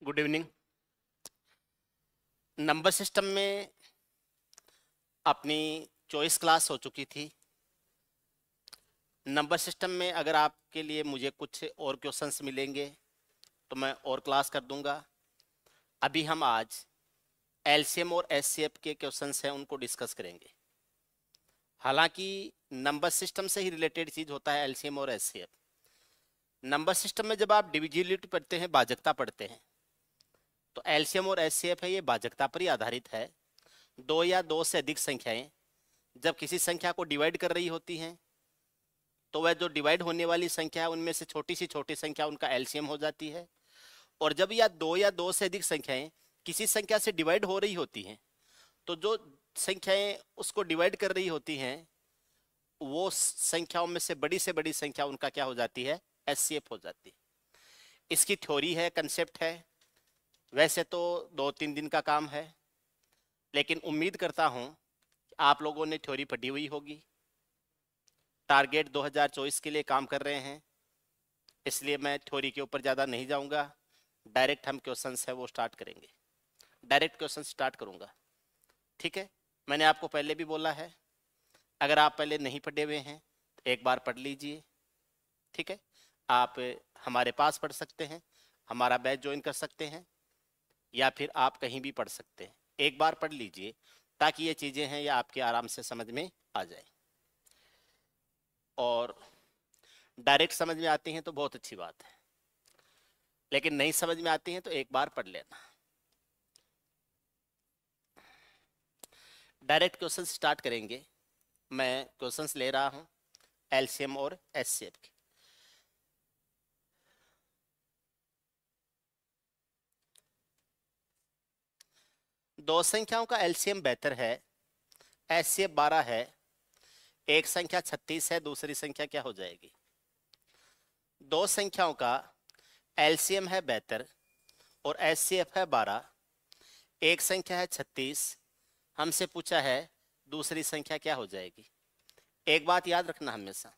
Good evening. Number system में अपनी choice class हो चुकी थी। नंबर सिस्टम में अगर आपके लिए मुझे कुछ और क्वेश्चंस मिलेंगे तो मैं और क्लास कर दूंगा। अभी हम आज एलसीएम और एचसीएफ के क्वेश्चंस हैं उनको डिस्कस करेंगे। हालांकि नंबर सिस्टम से ही रिलेटेड चीज होता है एलसीएम और एचसीएफ। नंबर सिस्टम में जब आप डिविजिबिलिटी पढ़ते हैं, भाजकता पढ़ते हैं, तो एलसीएम और एचसीएफ है ये भाजकता पर ही आधारित है। दो या दो से अधिक संख्याएं जब किसी संख्या को डिवाइड कर रही होती हैं तो वह जो डिवाइड होने वाली संख्या है उनमें से छोटी सी छोटी संख्या उनका एलसीएम हो जाती है। और जब या दो से अधिक संख्याएं किसी संख्या से डिवाइड हो रही होती हैं तो जो संख्याएं उसको डिवाइड कर रही होती हैं वो संख्याओं में से बड़ी संख्या उनका क्या हो जाती है, एचसीएफ हो जाती है। इसकी थ्योरी है, कंसेप्ट है। वैसे तो 2-3 दिन का काम है, लेकिन उम्मीद करता हूं कि आप लोगों ने थ्योरी पढ़ी हुई होगी। टारगेट 2024 के लिए काम कर रहे हैं, इसलिए मैं थ्योरी के ऊपर ज़्यादा नहीं जाऊंगा। डायरेक्ट हम क्वेश्चंस है वो स्टार्ट करेंगे। डायरेक्ट क्वेश्चन स्टार्ट करूंगा, ठीक है। मैंने आपको पहले भी बोला है, अगर आप पहले नहीं पढ़े हुए हैं तो एक बार पढ़ लीजिए, ठीक है। आप हमारे पास पढ़ सकते हैं, हमारा बैच ज्वाइन कर सकते हैं, या फिर आप कहीं भी पढ़ सकते हैं। एक बार पढ़ लीजिए ताकि ये चीज़ें हैं ये आपके आराम से समझ में आ जाए। और डायरेक्ट समझ में आती हैं तो बहुत अच्छी बात है, लेकिन नहीं समझ में आती हैं तो एक बार पढ़ लेना। डायरेक्ट क्वेश्चन स्टार्ट करेंगे। मैं क्वेश्चंस ले रहा हूं एलसीएम और एचसीएफ के। दो संख्याओं का एलसीएम बेहतर है, एचसीएफ 12 है। एक संख्या 36 है, दूसरी संख्या क्या हो जाएगी। दो संख्याओं का एलसीएम है बेहतर और एचसीएफ है 12। एक संख्या है 36, हमसे पूछा है दूसरी संख्या क्या हो जाएगी। एक बात याद रखना, हमेशा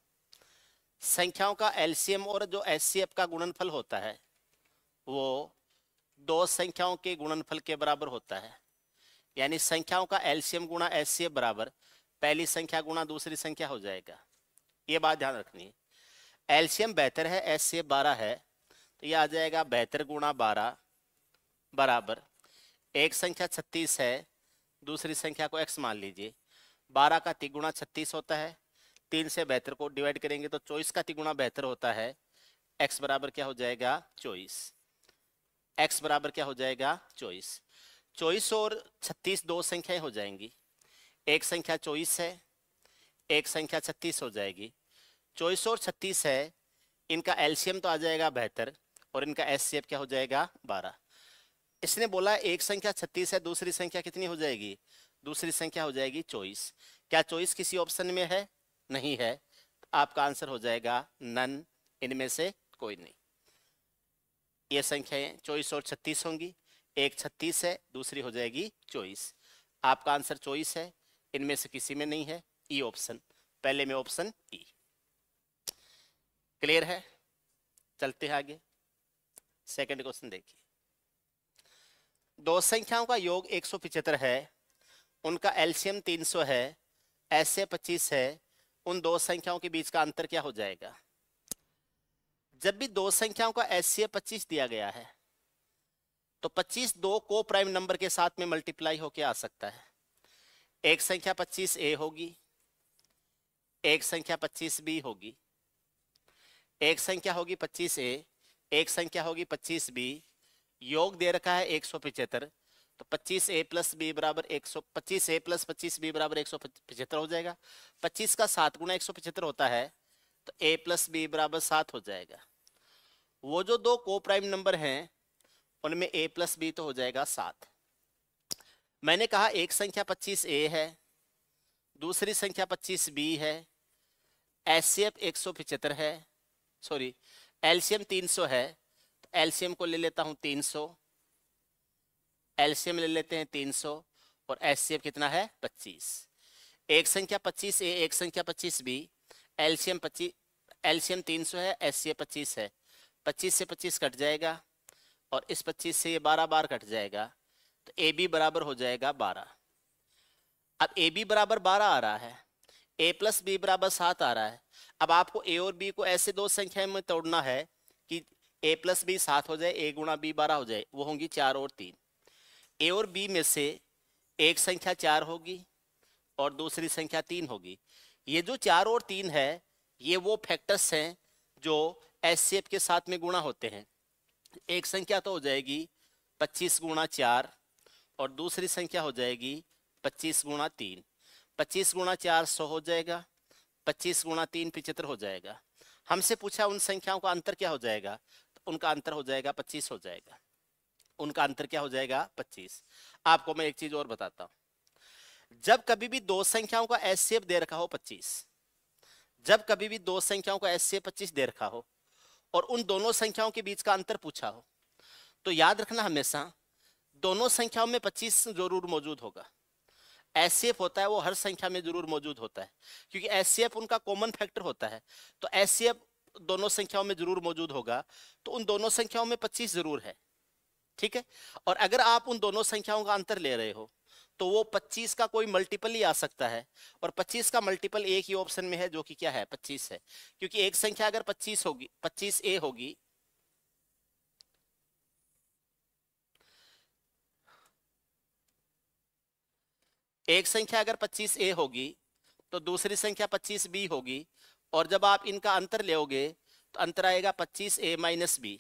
संख्याओं का एलसीएम और जो एचसीएफ का गुणनफल होता है वो दो संख्याओं के गुणनफल के बराबर होता है। यानी संख्याओं का एलसीएम गुणा एचसीएफ बराबर पहली संख्या गुणा दूसरी संख्या हो जाएगा। ये बात ध्यान रखनी है। एलसीएम बेहतर है, एचसीएफ 12 है, तो ये आ जाएगा बेहतर गुणा 12 बराबर एक संख्या 36 है, दूसरी संख्या को x मान लीजिए। 12 का तिगुणा 36 होता है, 3 से बेहतर को डिवाइड करेंगे तो 24 का तिगुणा बेहतर होता है। x बराबर क्या हो जाएगा, 24। x बराबर क्या हो जाएगा, 24। 24 और 36 दो संख्याएं हो जाएंगी। एक संख्या 24 है, एक संख्या 36 हो जाएगी। 24 और 36 है, इनका एलसीएम तो आ जाएगा बेहतर और इनका एचसीएफ क्या हो जाएगा, 12। इसने बोला एक संख्या 36 है, दूसरी संख्या कितनी हो जाएगी, दूसरी संख्या हो जाएगी 24। क्या 24 किसी ऑप्शन में है, नहीं है, तो आपका आंसर हो जाएगा नन, इनमें से कोई नहीं। ये संख्याएं 24 और 36 होंगी, एक 36 है, दूसरी हो जाएगी 24। आपका आंसर 24 है, इनमें से किसी में नहीं है, ई ऑप्शन, पहले में ऑप्शन ई। क्लियर है, चलते हैं आगे। सेकंड क्वेश्चन देखिए। दो संख्याओं का योग 175 है, उनका एलसीएम 300 है, ऐसे 25 है, उन दो संख्याओं के बीच का अंतर क्या हो जाएगा। जब भी दो संख्याओं का एचसीएफ 25 दिया गया है तो 25 दो को प्राइम नंबर के साथ में मल्टीप्लाई होके आ सकता है। एक संख्या 25a होगी, एक संख्या 25b होगी, एक संख्या होगी 25a, एक संख्या होगी 25b। योग दे रखा है 175, तो 25a प्लस बी बराबर 25a प्लस 25b बराबर 175 हो जाएगा। 25 का 7 गुना 175 होता है, तो a प्लस बी बराबर 7 हो जाएगा। वो जो दो को प्राइम नंबर हैं उनमें a प्लस बी तो हो जाएगा 7। मैंने कहा एक संख्या 25a है, दूसरी संख्या 25b है, एचसीएफ 175 है, सॉरी एलसीएम 300 है, तो एलसीएम को ले लेता हूं 300, एलसीएम ले लेते हैं 300 और एचसीएफ कितना है, 25। एक संख्या 25a, एक संख्या 25b, एलसीएम 25, एलसीएम 300 है, एचसीएफ 25 है। 25 से 25 कट जाएगा, और इस 25 से ये 12 बार कट जाएगा, तो ए बी बराबर हो जाएगा 12। अब ए बी बराबर 12 आ रहा है, ए प्लस बी बराबर 7 आ रहा है। अब आपको ए और बी को ऐसे दो संख्या में तोड़ना है कि ए प्लस बी 7 हो जाए, ए गुणा बी 12 हो जाए, वो होंगी 4 और 3। ए और बी में से एक संख्या 4 होगी और दूसरी संख्या 3 होगी। ये जो 4 और 3 है ये वो फैक्टर्स हैं जो एचसीएफ के साथ में गुणा होते हैं। एक संख्या तो हो जाएगी 25 गुणा 4 और दूसरी संख्या हो जाएगी 25 गुणा 3। 25 गुणा 4 100 हो जाएगा, 25 गुणा 3 75 हो जाएगा। हमसे पूछा उन संख्याओं का अंतर क्या हो जाएगा, तो उनका अंतर हो जाएगा 25 हो जाएगा। उनका अंतर क्या हो जाएगा 25। आपको मैं एक चीज और बताता हूं, जब कभी भी दो संख्याओं का एचसीएफ दे रखा हो 25, जब कभी भी दो संख्याओं का एचसीएफ 25 दे रखा हो और उन दोनों संख्याओं के बीच का अंतर पूछा हो, तो याद रखना हमेशा दोनों संख्याओं में 25 जरूर मौजूद होगा। एचसीएफ होता है वो हर संख्या में जरूर मौजूद होता है, क्योंकि एचसीएफ उनका कॉमन फैक्टर होता है। तो एचसीएफ दोनों संख्याओं में जरूर मौजूद होगा, तो उन दोनों संख्याओं में 25 जरूर है, ठीक है। और अगर आप उन दोनों संख्याओं का अंतर ले रहे हो तो वो 25 का कोई मल्टीपल ही आ सकता है, और 25 का मल्टीपल एक ही ऑप्शन में है जो कि क्या है 25 है। क्योंकि एक संख्या अगर 25 होगी, 25A होगी, एक संख्या अगर 25A होगी तो दूसरी संख्या 25B होगी, और जब आप इनका अंतर लेोगे तो अंतर आएगा 25A minus B.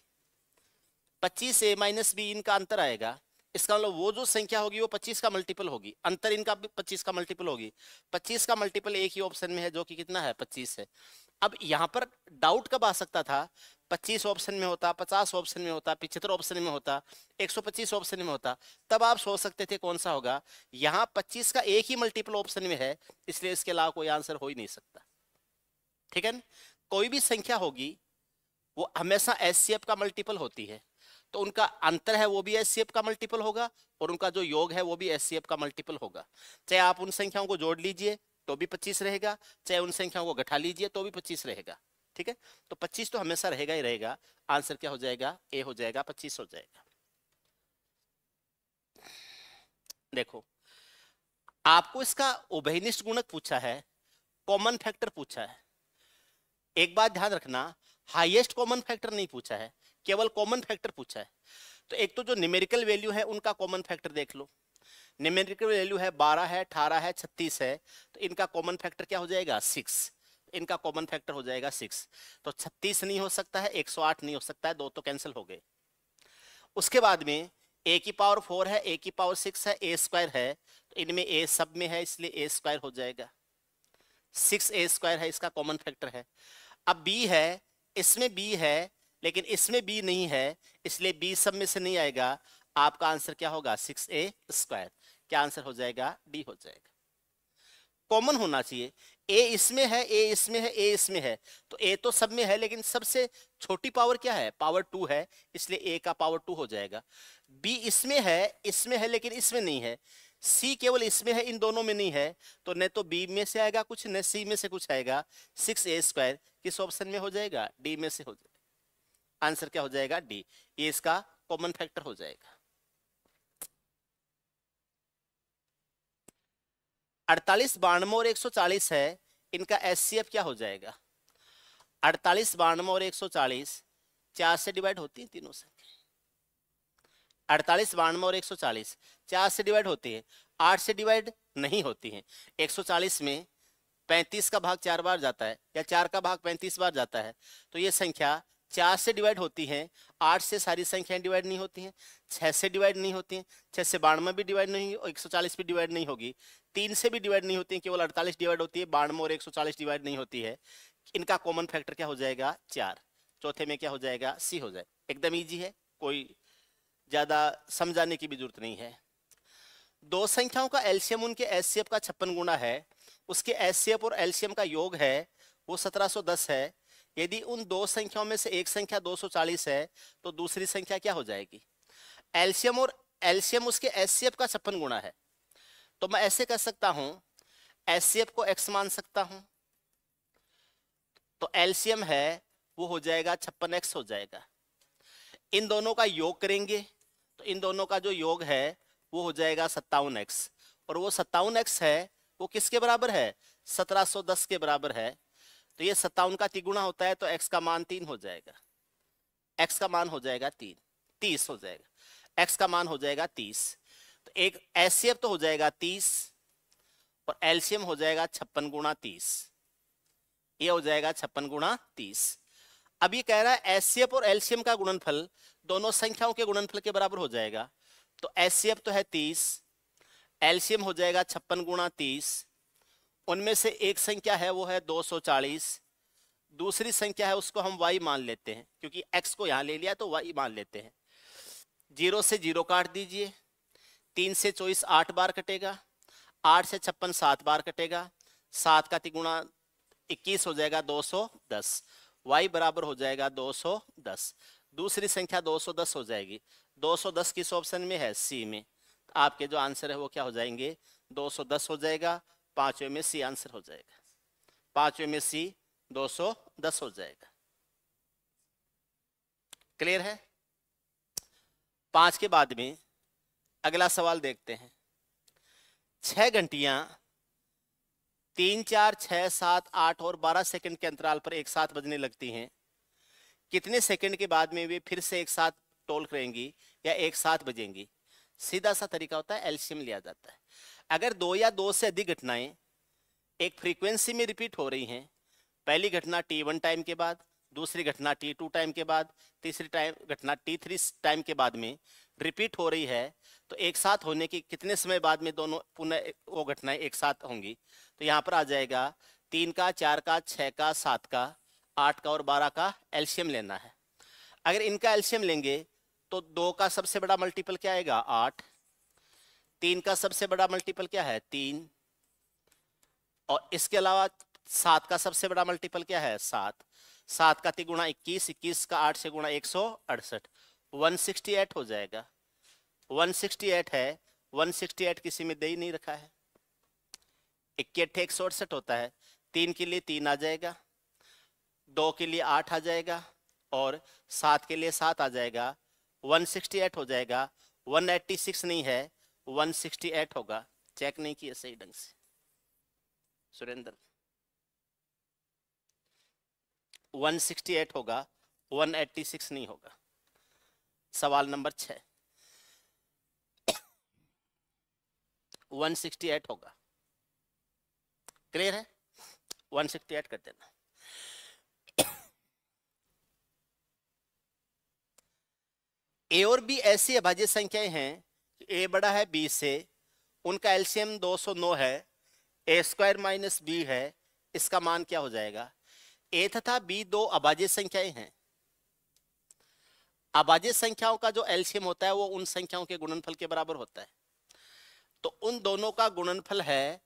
25A minus B इनका अंतर आएगा, इसका मतलब वो जो संख्या होगी वो 25 का मल्टीपल होगी, अंतर इनका 25 का मल्टीपल होगी। 25 का मल्टीपल एक ही ऑप्शन में है जो कि कितना है 25 है। अब यहां पर डाउट कब आ सकता था, 25 ऑप्शन में होता, 50 ऑप्शन में होता, 75 ऑप्शन में होता, 125 ऑप्शन में होता, तब आप सोच सकते थे कौन सा होगा। यहां 25 का एक ही मल्टीपल ऑप्शन में है, इसलिए इसके अलावा कोई आंसर हो ही नहीं सकता, ठीक है। कोई भी संख्या होगी वो हमेशा एचसीएफ का मल्टीपल होती है, तो उनका अंतर है वो भी एचसीएफ का मल्टीपल होगा, और उनका जो योग है वो भी एचसीएफ का मल्टीपल होगा। चाहे आप उन संख्याओं को जोड़ लीजिए तो भी 25 रहेगा, चाहे उन संख्याओं को घटा लीजिए तो भी 25 रहेगा, ठीक है। तो 25 तो हमेशा रहेगा ही रहेगा। आंसर क्या हो जाएगा, ए हो जाएगा, 25 हो जाएगा। देखो आपको इसका उभयनिष्ठ गुणक पूछा है, कॉमन फैक्टर पूछा है। एक बात ध्यान रखना, हाईएस्ट कॉमन फैक्टर नहीं पूछा है, केवल कॉमन फैक्टर पूछा है। तो एक तो जो न्यूमेरिकल वैल्यू है उनका कॉमन फैक्टर देख लो। न्यूमेरिकल वैल्यू है 12 है, 18 है, 36 है, तो इनका कॉमन फैक्टर क्या हो जाएगा 6। इनका कॉमन फैक्टर हो जाएगा 6। तो 36 नहीं हो सकता है, 108 नहीं हो सकता है, दो तो कैंसिल हो गए। उसके बाद में a की पावर 4 है, a की पावर 6 है, a स्क्वायर है, तो इनमें a सब में है इसलिए a स्क्वायर हो जाएगा। 6a स्क्वायर है, इसका कॉमन फैक्टर है। अब b है, इसमें b है लेकिन इसमें b नहीं है, इसलिए b सब में से नहीं आएगा। आपका आंसर क्या होगा 6a स्क्वायर। क्या आंसर हो जाएगा, डी हो जाएगा। कॉमन होना चाहिए, a इसमें है, a इसमें है, a इसमें है, तो a तो सब में है लेकिन सबसे छोटी पावर क्या है, पावर 2 है, इसलिए a का पावर 2 हो जाएगा। b इसमें है लेकिन इसमें नहीं है, c केवल इसमें है, इन दोनों में नहीं है, तो न तो b में से आएगा कुछ, न c में से कुछ आएगा। 6a स्क्वायर किस ऑप्शन में हो जाएगा, d में से हो जाएगा। आंसर क्या हो जाएगा, डी। ये इसका कॉमन फैक्टर हो जाएगा। 48 92 और 140 है, इनका एचसीएफ क्या हो जाएगा। 48 92 और 140 4 से डिवाइड होती है तीनों संख्या। 48 92 और 140 4 से डिवाइड होती है, 8 से डिवाइड नहीं होती है। 140 में 35 का भाग 4 बार जाता है, या 4 का भाग 35 बार जाता है, तो ये संख्या 4 से डिवाइड होती है। 8 से सारी संख्याएं डिवाइड नहीं होती हैं, 6 से डिवाइड नहीं होती हैं, 6 से 92 भी डिवाइड नहीं, और 140 भी डिवाइड नहीं होगी, 3 से भी डिवाइड नहीं होती है, केवल 48 डिवाइड होती है, 92 और 140 डिवाइड नहीं होती है। इनका कॉमन फैक्टर क्या हो जाएगा 4। चौथे में क्या हो जाएगा, सी हो जाए। एकदम ईजी है, कोई ज्यादा समझाने की भी जरूरत नहीं है। दो संख्याओं का एलसीएम उनके एचसीएफ का 56 गुना है, उसके एचसीएफ और एलसीएम का योग है वो 1710 है। यदि उन दो संख्याओं में से एक संख्या 240 है तो दूसरी संख्या क्या हो जाएगी। एलसीएम और एलसीएम उसके एचसीएफ का 56 गुना है, तो मैं ऐसे कर सकता हूं, एचसीएफ को x मान सकता हूं, तो एलसीएम है वो हो जाएगा 56x हो जाएगा। इन दोनों का योग करेंगे तो इन दोनों का जो योग है वो हो जाएगा 57x, और वो 57x है वो किसके बराबर है, 1710 के बराबर है। तो ये 57 का तिगुना होता है तो x का मान 3 हो जाएगा, x का मान हो जाएगा 3, 30 हो जाएगा, x का मान हो जाएगा 30। तो एक एचसीएफ तो हो जाएगा 30 और एलसीएम हो जाएगा 56 गुणा 30, ये हो जाएगा 56 गुणा 30। अब ये कह रहा है एचसीएफ और एलसीएम का गुणनफल दोनों संख्याओं के गुणनफल के बराबर हो जाएगा। तो एचसीएफ तो है 30, एलसीएम हो जाएगा 56 गुणा 30, उनमें से एक संख्या है वो है 240, दूसरी संख्या है उसको हम y मान लेते हैं क्योंकि x को यहां ले लिया तो y मान लेते हैं। 0 से 0 काट दीजिए, 3 से 24 8 बार कटेगा, 8 से 56 7 बार कटेगा, 7 का तिगुना 21 हो जाएगा 210, y बराबर हो जाएगा 210। दूसरी संख्या 210 हो जाएगी, 210 किस ऑप्शन में है, सी में। आपके जो आंसर है वो क्या हो जाएंगे, 210 हो जाएगा, पांचवें में सी आंसर हो जाएगा, पांचवें में सी 210 हो जाएगा। क्लियर है। 5 के बाद में अगला सवाल देखते हैं। 6 घंटियां 3 4 6 7 8 और 12 सेकंड के अंतराल पर एक साथ बजने लगती हैं। कितने सेकंड के बाद में वे फिर से एक साथ टोल करेंगी या एक साथ बजेंगी। सीधा सा तरीका होता है, एलसीएम लिया जाता है। अगर 2 या 2 से अधिक घटनाएं एक फ्रीक्वेंसी में रिपीट हो रही हैं, पहली घटना t1 टाइम के बाद, दूसरी घटना t2 टाइम के बाद, तीसरी घटना t3 टाइम के बाद में रिपीट हो रही है, तो एक साथ होने की कितने समय बाद में दोनों पुनः वो घटनाएं एक साथ होंगी। तो यहाँ पर आ जाएगा 3 का, 4 का, 6 का, 7 का, 8 का और 12 का एलसीएम लेना है। अगर इनका एलसीएम लेंगे तो 2 का सबसे बड़ा मल्टीपल क्या आएगा, 8, 3 का सबसे बड़ा मल्टीपल क्या है, 3, और इसके अलावा 7 का सबसे बड़ा मल्टीपल क्या है, 7, 7 का तिगुना 21, 21 का 8 से गुणा 168, 168 हो जाएगा। 168 है, 168 किसी में दे ही नहीं रखा है। 21 168 होता है, 3 के लिए 3 आ जाएगा, 2 के लिए 8 आ जाएगा और 7 के लिए 7 आ जाएगा, 168 हो जाएगा। 186 नहीं है, 168 होगा। चेक नहीं किया सही ढंग से सुरेंद्र, 168 होगा, 186 नहीं होगा। सवाल नंबर 6, 168 होगा। क्लियर है, 168 कर देना। ए और बी ऐसी अभाज्य संख्याएं हैं, ए बड़ा है बी से, उनका एलसीएम 209 है, ए स्क्वायर माइनस बी है, इसका मान क्या हो जाएगा। ए तथा बी दो अभाज्य संख्याएं हैं। अभाज्य संख्याओं का जो एलसीएम होता है वो उन संख्याओं के गुणनफल के बराबर होता है। तो उन दोनों का गुणनफल है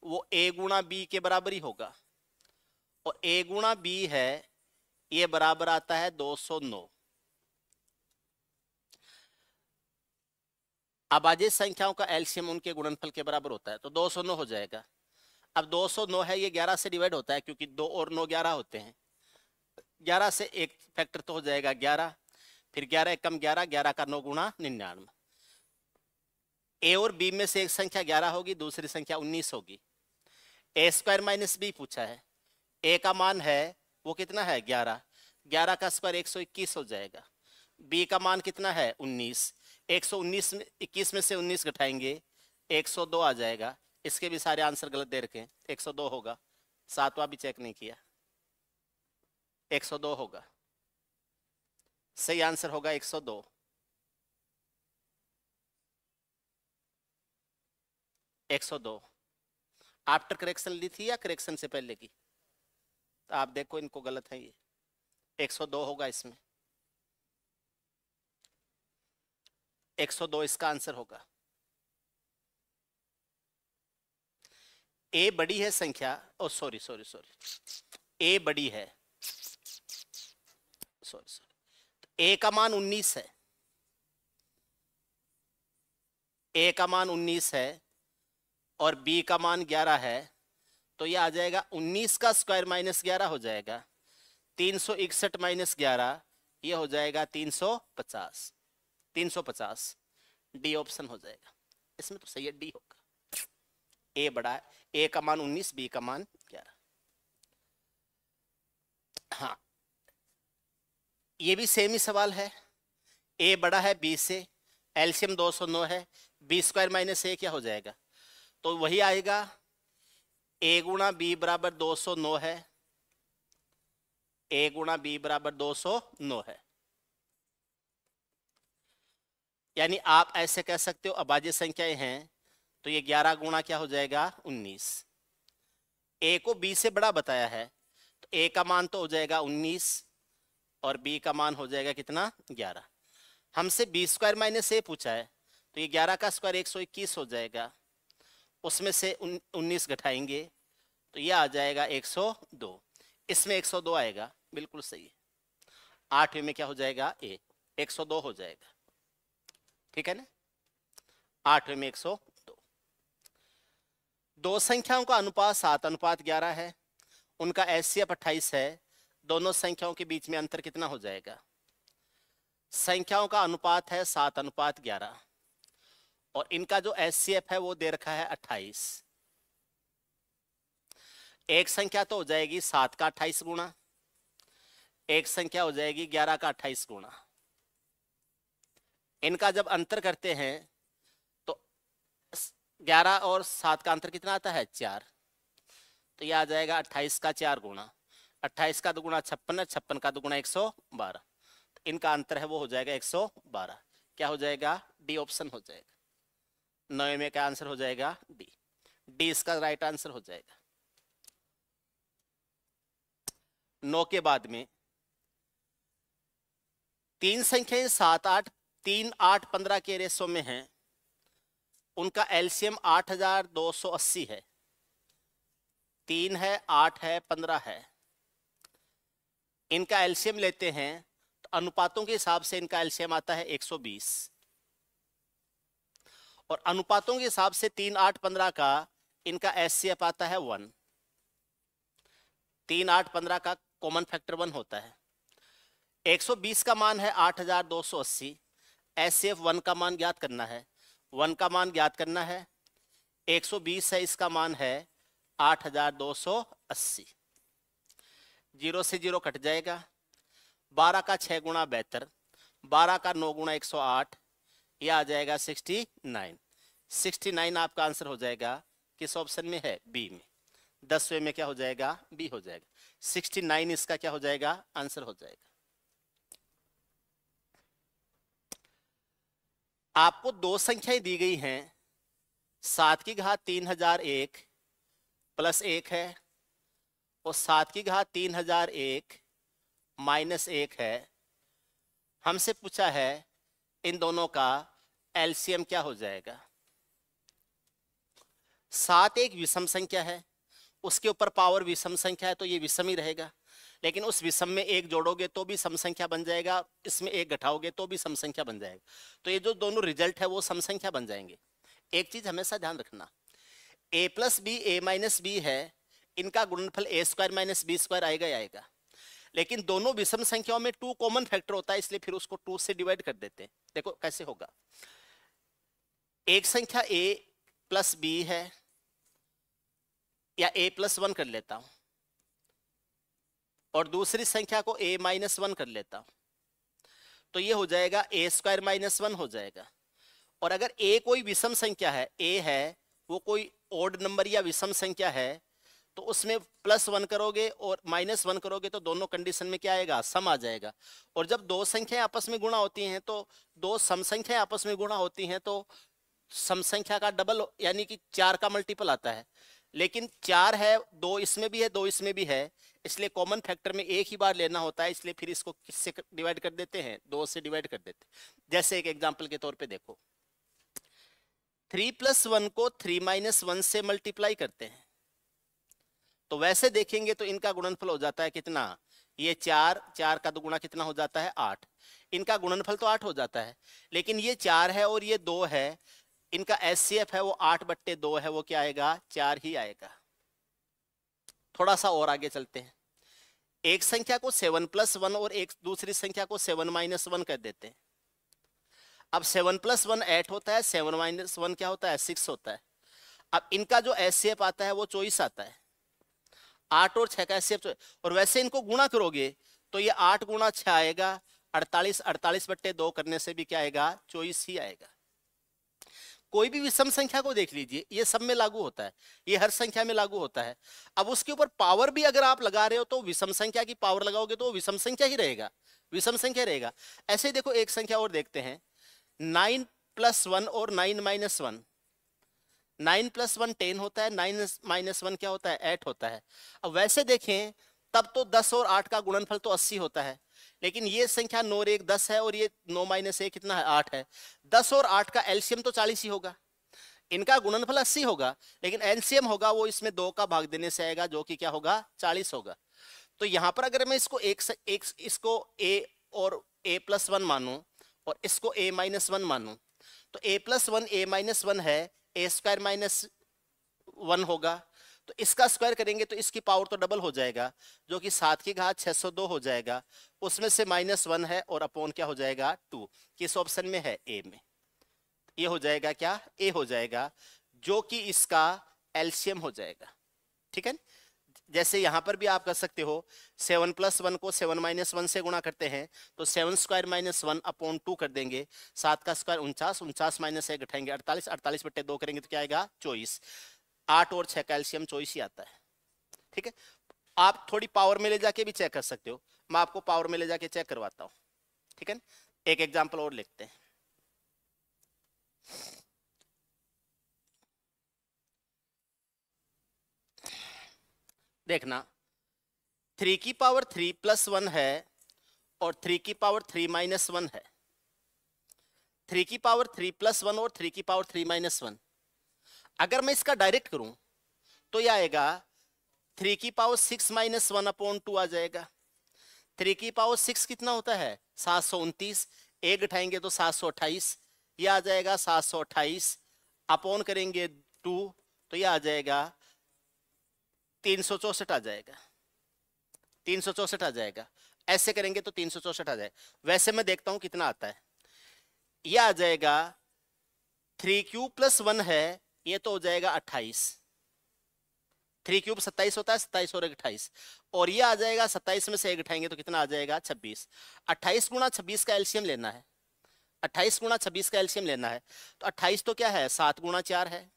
वो ए गुणा बी के बराबर ही होगा, और ए गुणा बी है ये बराबर आता है 209। अभाज्य संख्याओं का एलसीएम उनके गुणनफल के बराबर होता है, तो 209 हो जाएगा। अब 209 है, ये 11 से डिवाइड होता है क्योंकि 2 और 9 11 होते हैं। 11 से एक फैक्टर तो हो जाएगा 11, फिर 11 कम 11, 11 का 9 गुणा 99। ए और बी में से एक संख्या 11 होगी, दूसरी संख्या 19 होगी। ए स्क्वायर माइनस बी पूछा है, ए का मान है वो कितना है 11, 11 का स्क्वायर 121 हो जाएगा। बी का मान कितना है 19, 119 में 21 में से 19 घटाएंगे 102 आ जाएगा। इसके भी सारे आंसर गलत दे रखे हैं, 102 होगा। 7वां भी चेक नहीं किया, 102 होगा। सही आंसर होगा 102। आफ्टर करेक्शन ली थी या करेक्शन से पहले की, तो आप देखो इनको गलत है, ये 102 होगा। इसमें 102 इसका आंसर होगा। ए बड़ी है संख्या, ओ सॉरी सॉरी सॉरी, ए बड़ी है, सॉरी सॉरी, ए का मान 19 है, ए का मान 19 है और बी का मान 11 है, तो ये आ जाएगा 19 का स्क्वायर माइनस 11 हो जाएगा। 361 माइनस 11 ये हो जाएगा 350, 350 डी ऑप्शन हो जाएगा। इसमें तो सही है डी होगा। ए बड़ा है, ए का मान 19, बी का मान 11। हाँ ये भी सेम ही सवाल है, ए बड़ा है बी से, एलसीएम 209 है, बी स्क्वायर माइनस ए क्या हो जाएगा, तो वही आएगा ए गुणा बी बराबर 209 है, ए गुणा बी बराबर 209 है। यानी आप ऐसे कह सकते हो अभाज्य संख्याएं हैं तो ये 11 गुणा क्या हो जाएगा 19। ए को बी से बड़ा बताया है तो ए का मान तो हो जाएगा 19 और बी का मान हो जाएगा कितना 11। हमसे बी स्क्वायर माइनस ए पूछा है तो ये 11 का स्क्वायर 121 हो जाएगा, उसमें से 19 घटाएंगे तो ये आ जाएगा 102, इसमें 102 आएगा, बिल्कुल सही है। 8वें में क्या हो जाएगा ए, 102 हो जाएगा, ठीक है ना। 8वें में 102। दो संख्याओं का अनुपात 7:11 है, उनका एचसीएफ 28 है, दोनों संख्याओं के बीच में अंतर कितना हो जाएगा। संख्याओं का अनुपात है 7:11 और इनका जो एचसीएफ है वो दे रखा है 28। एक संख्या तो हो जाएगी 7 का 28 गुणा, एक संख्या हो जाएगी 11 का 28 गुणा। इनका जब अंतर करते हैं तो 11 और 7 का अंतर कितना आता है 4, तो यह आ जाएगा 28 का 4 गुणा, 28 का 2 गुणा 56 है, 56 का 2 गुणा 112, तो इनका अंतर है वो हो जाएगा 112। क्या हो जाएगा डी ऑप्शन हो जाएगा। 9 में क्या आंसर हो जाएगा डी, डी इसका राइट आंसर हो जाएगा। 9 के बाद में तीन संख्याएं 7, 8, 3, 8, 15 के रेशो में हैं, उनका एलसीएम 8280 है। 3 है, 8 है, 15 है। इनका एलसीएम लेते हैं तो अनुपातों के हिसाब से इनका एलसीएम आता है 120 और अनुपातों के हिसाब से 3, 8, 15 का इनका एचसीएफ आता है 1। 3, 8, 15 का कॉमन फैक्टर 1 होता है। 120 का मान है 8280, एचसीएफ 1 का मान ज्ञात करना है, 1 का मान ज्ञात करना है, 120 है, इसका मान है 8280। 0 से 0 कट जाएगा, 12 का 6 गुणा 72, 12 का 9 गुणा 108, यह आ जाएगा 69। 69 आपका आंसर हो जाएगा, किस ऑप्शन में है बी में। 10वें में क्या हो जाएगा बी हो जाएगा, 69 इसका क्या हो जाएगा आंसर हो जाएगा। आपको दो संख्याएं दी गई हैं, 7 की घात 3001 प्लस 1 है और 7 की घात 3001 माइनस 1 है। हमसे पूछा है इन दोनों का एलसीएम क्या हो जाएगा। 7 एक विषम संख्या है, उसके ऊपर पावर विषम संख्या है तो ये विषम ही रहेगा, लेकिन उस विषम में एक जोड़ोगे तो भी सम संख्या बन जाएगा, इसमें एक घटाओगे तो भी सम संख्या बन जाएगा, तो ये जो दोनों रिजल्ट है वो सम संख्या बन जाएंगे। एक चीज हमेशा ध्यान रखना, a plus B A minus B है, इनका गुणनफल A square minus B square आएगा ही आएगा, लेकिन दोनों विषम संख्याओं में 2 कॉमन फैक्टर होता है, इसलिए फिर उसको 2 से डिवाइड कर देते हैं। देखो कैसे होगा, एक संख्या a प्लस बी है या a प्लस 1 कर लेता हूं और दूसरी संख्या को a माइनस 1 कर लेता हूं, तो ये हो जाएगा a स्क्वायर माइनस 1 हो जाएगा। और अगर a कोई विषम संख्या है, a है वो कोई ओड नंबर या विषम संख्या है, तो उसमें +1 करोगे और -1 करोगे तो दोनों कंडीशन में क्या आएगा सम आ जाएगा। और जब दो संख्याएं आपस में गुणा होती हैं तो दो सम संख्याएं आपस में गुणा होती हैं तो सम संख्या का डबल यानी कि 4 का मल्टीपल आता है, लेकिन 4 है, 2 इसमें भी है, 2 इसमें भी है, इसलिए कॉमन फैक्टर में एक ही बार लेना होता है, इसलिए फिर इसको किससे डिवाइड कर देते हैं 2 से डिवाइड कर देते हैं। जैसे एक एग्जांपल के तौर पे देखो, 3 + 1 को 3 - 1 से मल्टीप्लाई करते हैं, तो वैसे देखेंगे तो इनका गुणनफल हो जाता है कितना, ये 4 का 2 गुणा कितना हो जाता है 8, इनका गुणनफल तो 8 हो जाता है, लेकिन ये 4 है और ये 2 है, इनका एचसीएफ है वो 8/2 है, वो क्या आएगा 4 ही आएगा। थोड़ा सा और आगे चलते हैं, एक संख्या को 7+1 और एक दूसरी संख्या को 7-1 कर देते हैं। अब 7+1 8 होता है, 7-1 क्या होता है, 6 होता है। अब इनका जो एचसीएफ आता है वो 24 आता है। 8 और 6 का एचसीएफ, और वैसे इनको गुणा करोगे तो ये 8 गुणा 6 आएगा 48, 48/2 करने से भी क्या आएगा, 24 ही आएगा। कोई भी विषम संख्या को देख लीजिए, ये सब में लागू होता है, ये हर संख्या में लागू होता है। अब उसके ऊपर पावर भी अगर आप लगा रहे हो तो विषम संख्या की पावर लगाओगे तो विषम संख्या ही रहेगा, विषम संख्या रहेगा। ऐसे ही देखो एक संख्या और देखते हैं, 9+1 और 9-1। 9+1 10 होता है, 9-1 क्या होता है, 8 होता है। अब वैसे देखें तब तो 10 और 8 का गुणनफल तो 80 होता है, लेकिन ये संख्या 9 और 1 10 है और ये 9-1 कितना है, 8 है। 10 और 8 का एलसीएम तो 40 ही होगा, इनका गुणनफल 80 होगा, लेकिन एलसीएम होगा वो इसमें 2 का भाग देने से आएगा जो कि क्या होगा, 40 होगा। तो यहां पर अगर मैं इसको इसको a और a+1 मानूं और इसको a-1 मानूं तो a+1 a-1 है, a² -1 होगा, तो इसका स्क्वायर करेंगे तो इसकी पावर तो डबल हो जाएगा जो कि 7 की घात 602 हो जाएगा। उसमें से -1 है और अपॉन क्या हो जाएगा, 2। किस ऑप्शन में है, ए में। ये हो जाएगा क्या, ए हो जाएगा, जो कि इसका एलसीएम हो जाएगा। ठीक है, जैसे यहां पर भी आप कर सकते हो, 7+1 को 7-1 से गुणा करते हैं तो 7² -1 अपॉन 2 कर देंगे। 7 का स्क्वायर 49, 49 - 1 घटाएंगे 48, 48/2 करेंगे तो क्या आएगा, 24। 8 और 6 कैल्शियम 24 ही आता है। ठीक है, आप थोड़ी पावर में ले जाके भी चेक कर सकते हो, मैं आपको पावर में ले जाके चेक करवाता हूं। ठीक है, एक एग्जाम्पल और लिखते हैं। देखना, 3 की पावर 3+1 है और 3 की पावर 3-1 है। 3 की पावर 3+1 और 3 की पावर 3-1, अगर मैं इसका डायरेक्ट करूं तो यह आएगा 3 की पावर 6-1 अपॉन 2 आ जाएगा। 3 की पावर 6 कितना होता है, 729, 1 घटाएंगे तो 728, यह आ जाएगा 728 अपॉन करेंगे 2 तो यह आ जाएगा 364 आ जाएगा, 364 आ जाएगा। ऐसे करेंगे तो 364 आ जाएगा। वैसे मैं देखता हूं कितना आता है, यह आ जाएगा 3³ + 1 है, ये तो हो जाएगा 28। 3³ 27 होता है, 27 और 28, और ये आ जाएगा 27 में से 1 घटाएंगे तो कितना आ जाएगा, 26। 28 गुणा 26 का एलसीएम लेना है, 28 गुणा 26 का एलसीएम लेना है। तो 28 तो क्या है, 7 गुणा 4 है,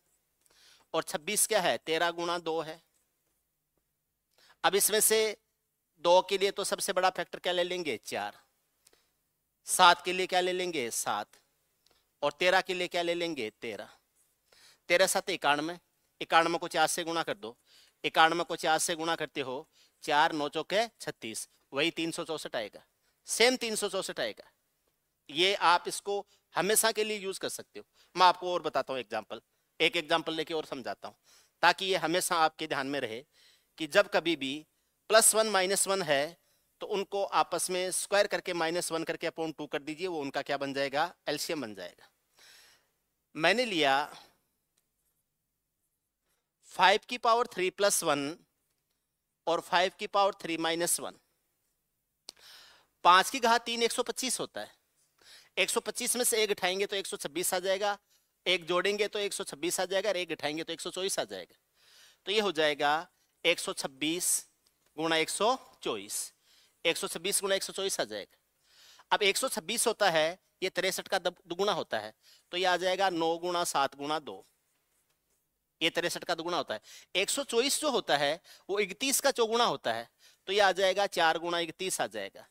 और 26 क्या है, 13 गुणा 2 है। अब इसमें से 2 के लिए तो सबसे बड़ा फैक्टर क्या ले लेंगे, 4। 7 के लिए क्या ले लेंगे, 7, और 13 के लिए क्या ले लेंगे, 13। 13 7 91, 91 को 4 से गुणा कर दो, 91 को 4 से गुणा करते हो, 4 9 चौके 36, वही 364 आएगा, सेम 364 आएगा। ये आप इसको हमेशा के लिए यूज कर सकते हो। मैं आपको और बताता हूँ एग्जाम्पल, एक एग्जाम्पल लेके और समझाता हूँ, ताकि ये हमेशा आपके ध्यान में रहे कि जब कभी भी +1 -1 है तो उनको आपस में स्क्वायर करके -1 करके अपॉन 2 कर दीजिए, वो उनका क्या बन जाएगा, एलसीएम बन जाएगा। मैंने लिया 5 की पावर 3+1 और 5 की पावर 3-1। 5 की घात 3 125 होता है, 125 में से 1 घटाएंगे तो 126 आ जाएगा, 1 जोड़ेंगे तो 126 आ जाएगा, और 1 घटाएंगे तो 124 आ जाएगा। तो ये हो जाएगा 126 गुणा 124, 126 गुणा 124 आ जाएगा। अब 126 होता है, ये 63 का दुगुना होता है, तो ये आ जाएगा 9 गुणा 7 गुणा 2, ये 63 का दुगुना होता है। 124 जो होता है वो 31 का चौगुना होता है, तो ये आ जाएगा 4 गुणा 31 आ जाएगा।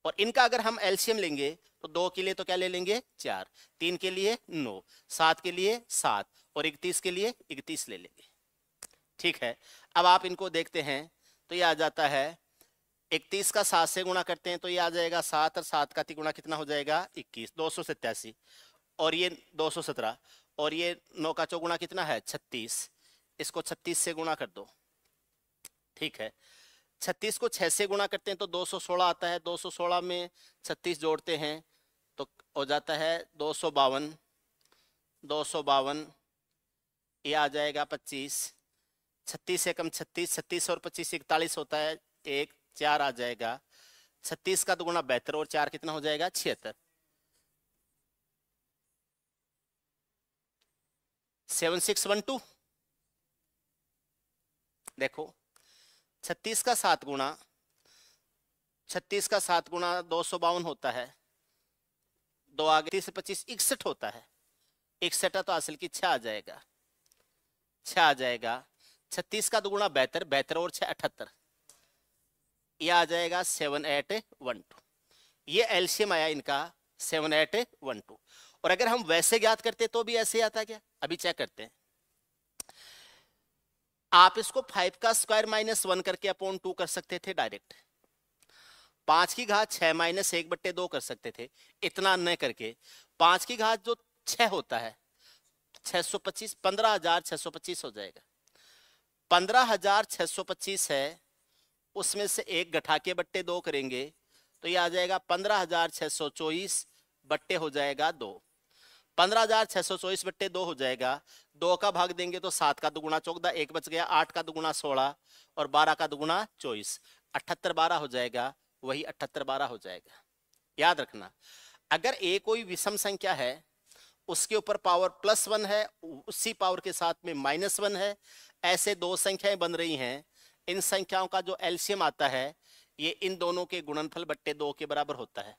और इनका अगर हम एलसीएम लेंगे तो 2 के लिए तो क्या ले लेंगे, 4, 3 के लिए 9, 7 के लिए 7, और 31 के लिए 31 ले लेंगे। ठीक है, अब आप इनको देखते हैं तो ये आ जाता है 31 का 7 से गुणा करते हैं तो ये आ जाएगा 7, और 7 का तिगुना कितना हो जाएगा, 21, 287, और ये 217, और ये 9 का चौगुना कितना है, 36, इसको 36 से गुणा कर दो। ठीक है, 36 को 6 से गुणा करते हैं तो 216 आता है, 216 में 36 जोड़ते हैं तो हो जाता है 252, 252, ये आ जाएगा 25, 36 से कम 36, 36 और 25 41 होता है, 1 4 आ जाएगा, 36 का दुगुना 72 और 4 कितना हो जाएगा 76। 7612 देखो 36 का 7 गुना 252 होता है, 2 आगे 30 से 25 61 होता है, 61 तो हासिल की 6 आ जाएगा, 6 आ जाएगा। 36 का दुगुना 72, 72 और 6 78, ये आ जाएगा 7812। ये एलसीएम आया इनका 7812। और अगर हम वैसे ज्ञात करते तो भी ऐसे आता क्या, अभी चेक करते हैं। आप इसको 5 का स्क्वायर माइनस 1 करके अपॉन 2 कर सकते थे डायरेक्ट, 5 की घात 6 माइनस 1/2 कर सकते थे, इतना न करके 5 की घात जो 6 होता है 625, 15,625 हो जाएगा। 15,625 है, उसमें से 1 घटा के बट्टे 2 करेंगे तो ये आ जाएगा 15,624 बट्टे हो जाएगा 2। 15,624 बट्टे 2 हो जाएगा, 2 का भाग देंगे तो 7 का दुगुना 14, 1 बच गया, 8 का दुगुना 16 और 12 का दुगुना 24, 78 12 हो जाएगा, वही 78 12 हो जाएगा। याद रखना, अगर ए कोई विषम संख्या है, उसके ऊपर पावर +1 है, उसी पावर के साथ में -1 है, ऐसे दो संख्याएं बन रही हैं, इन संख्याओं का जो एलसीएम आता है ये इन दोनों के गुणनफल बट्टे 2 के बराबर होता है।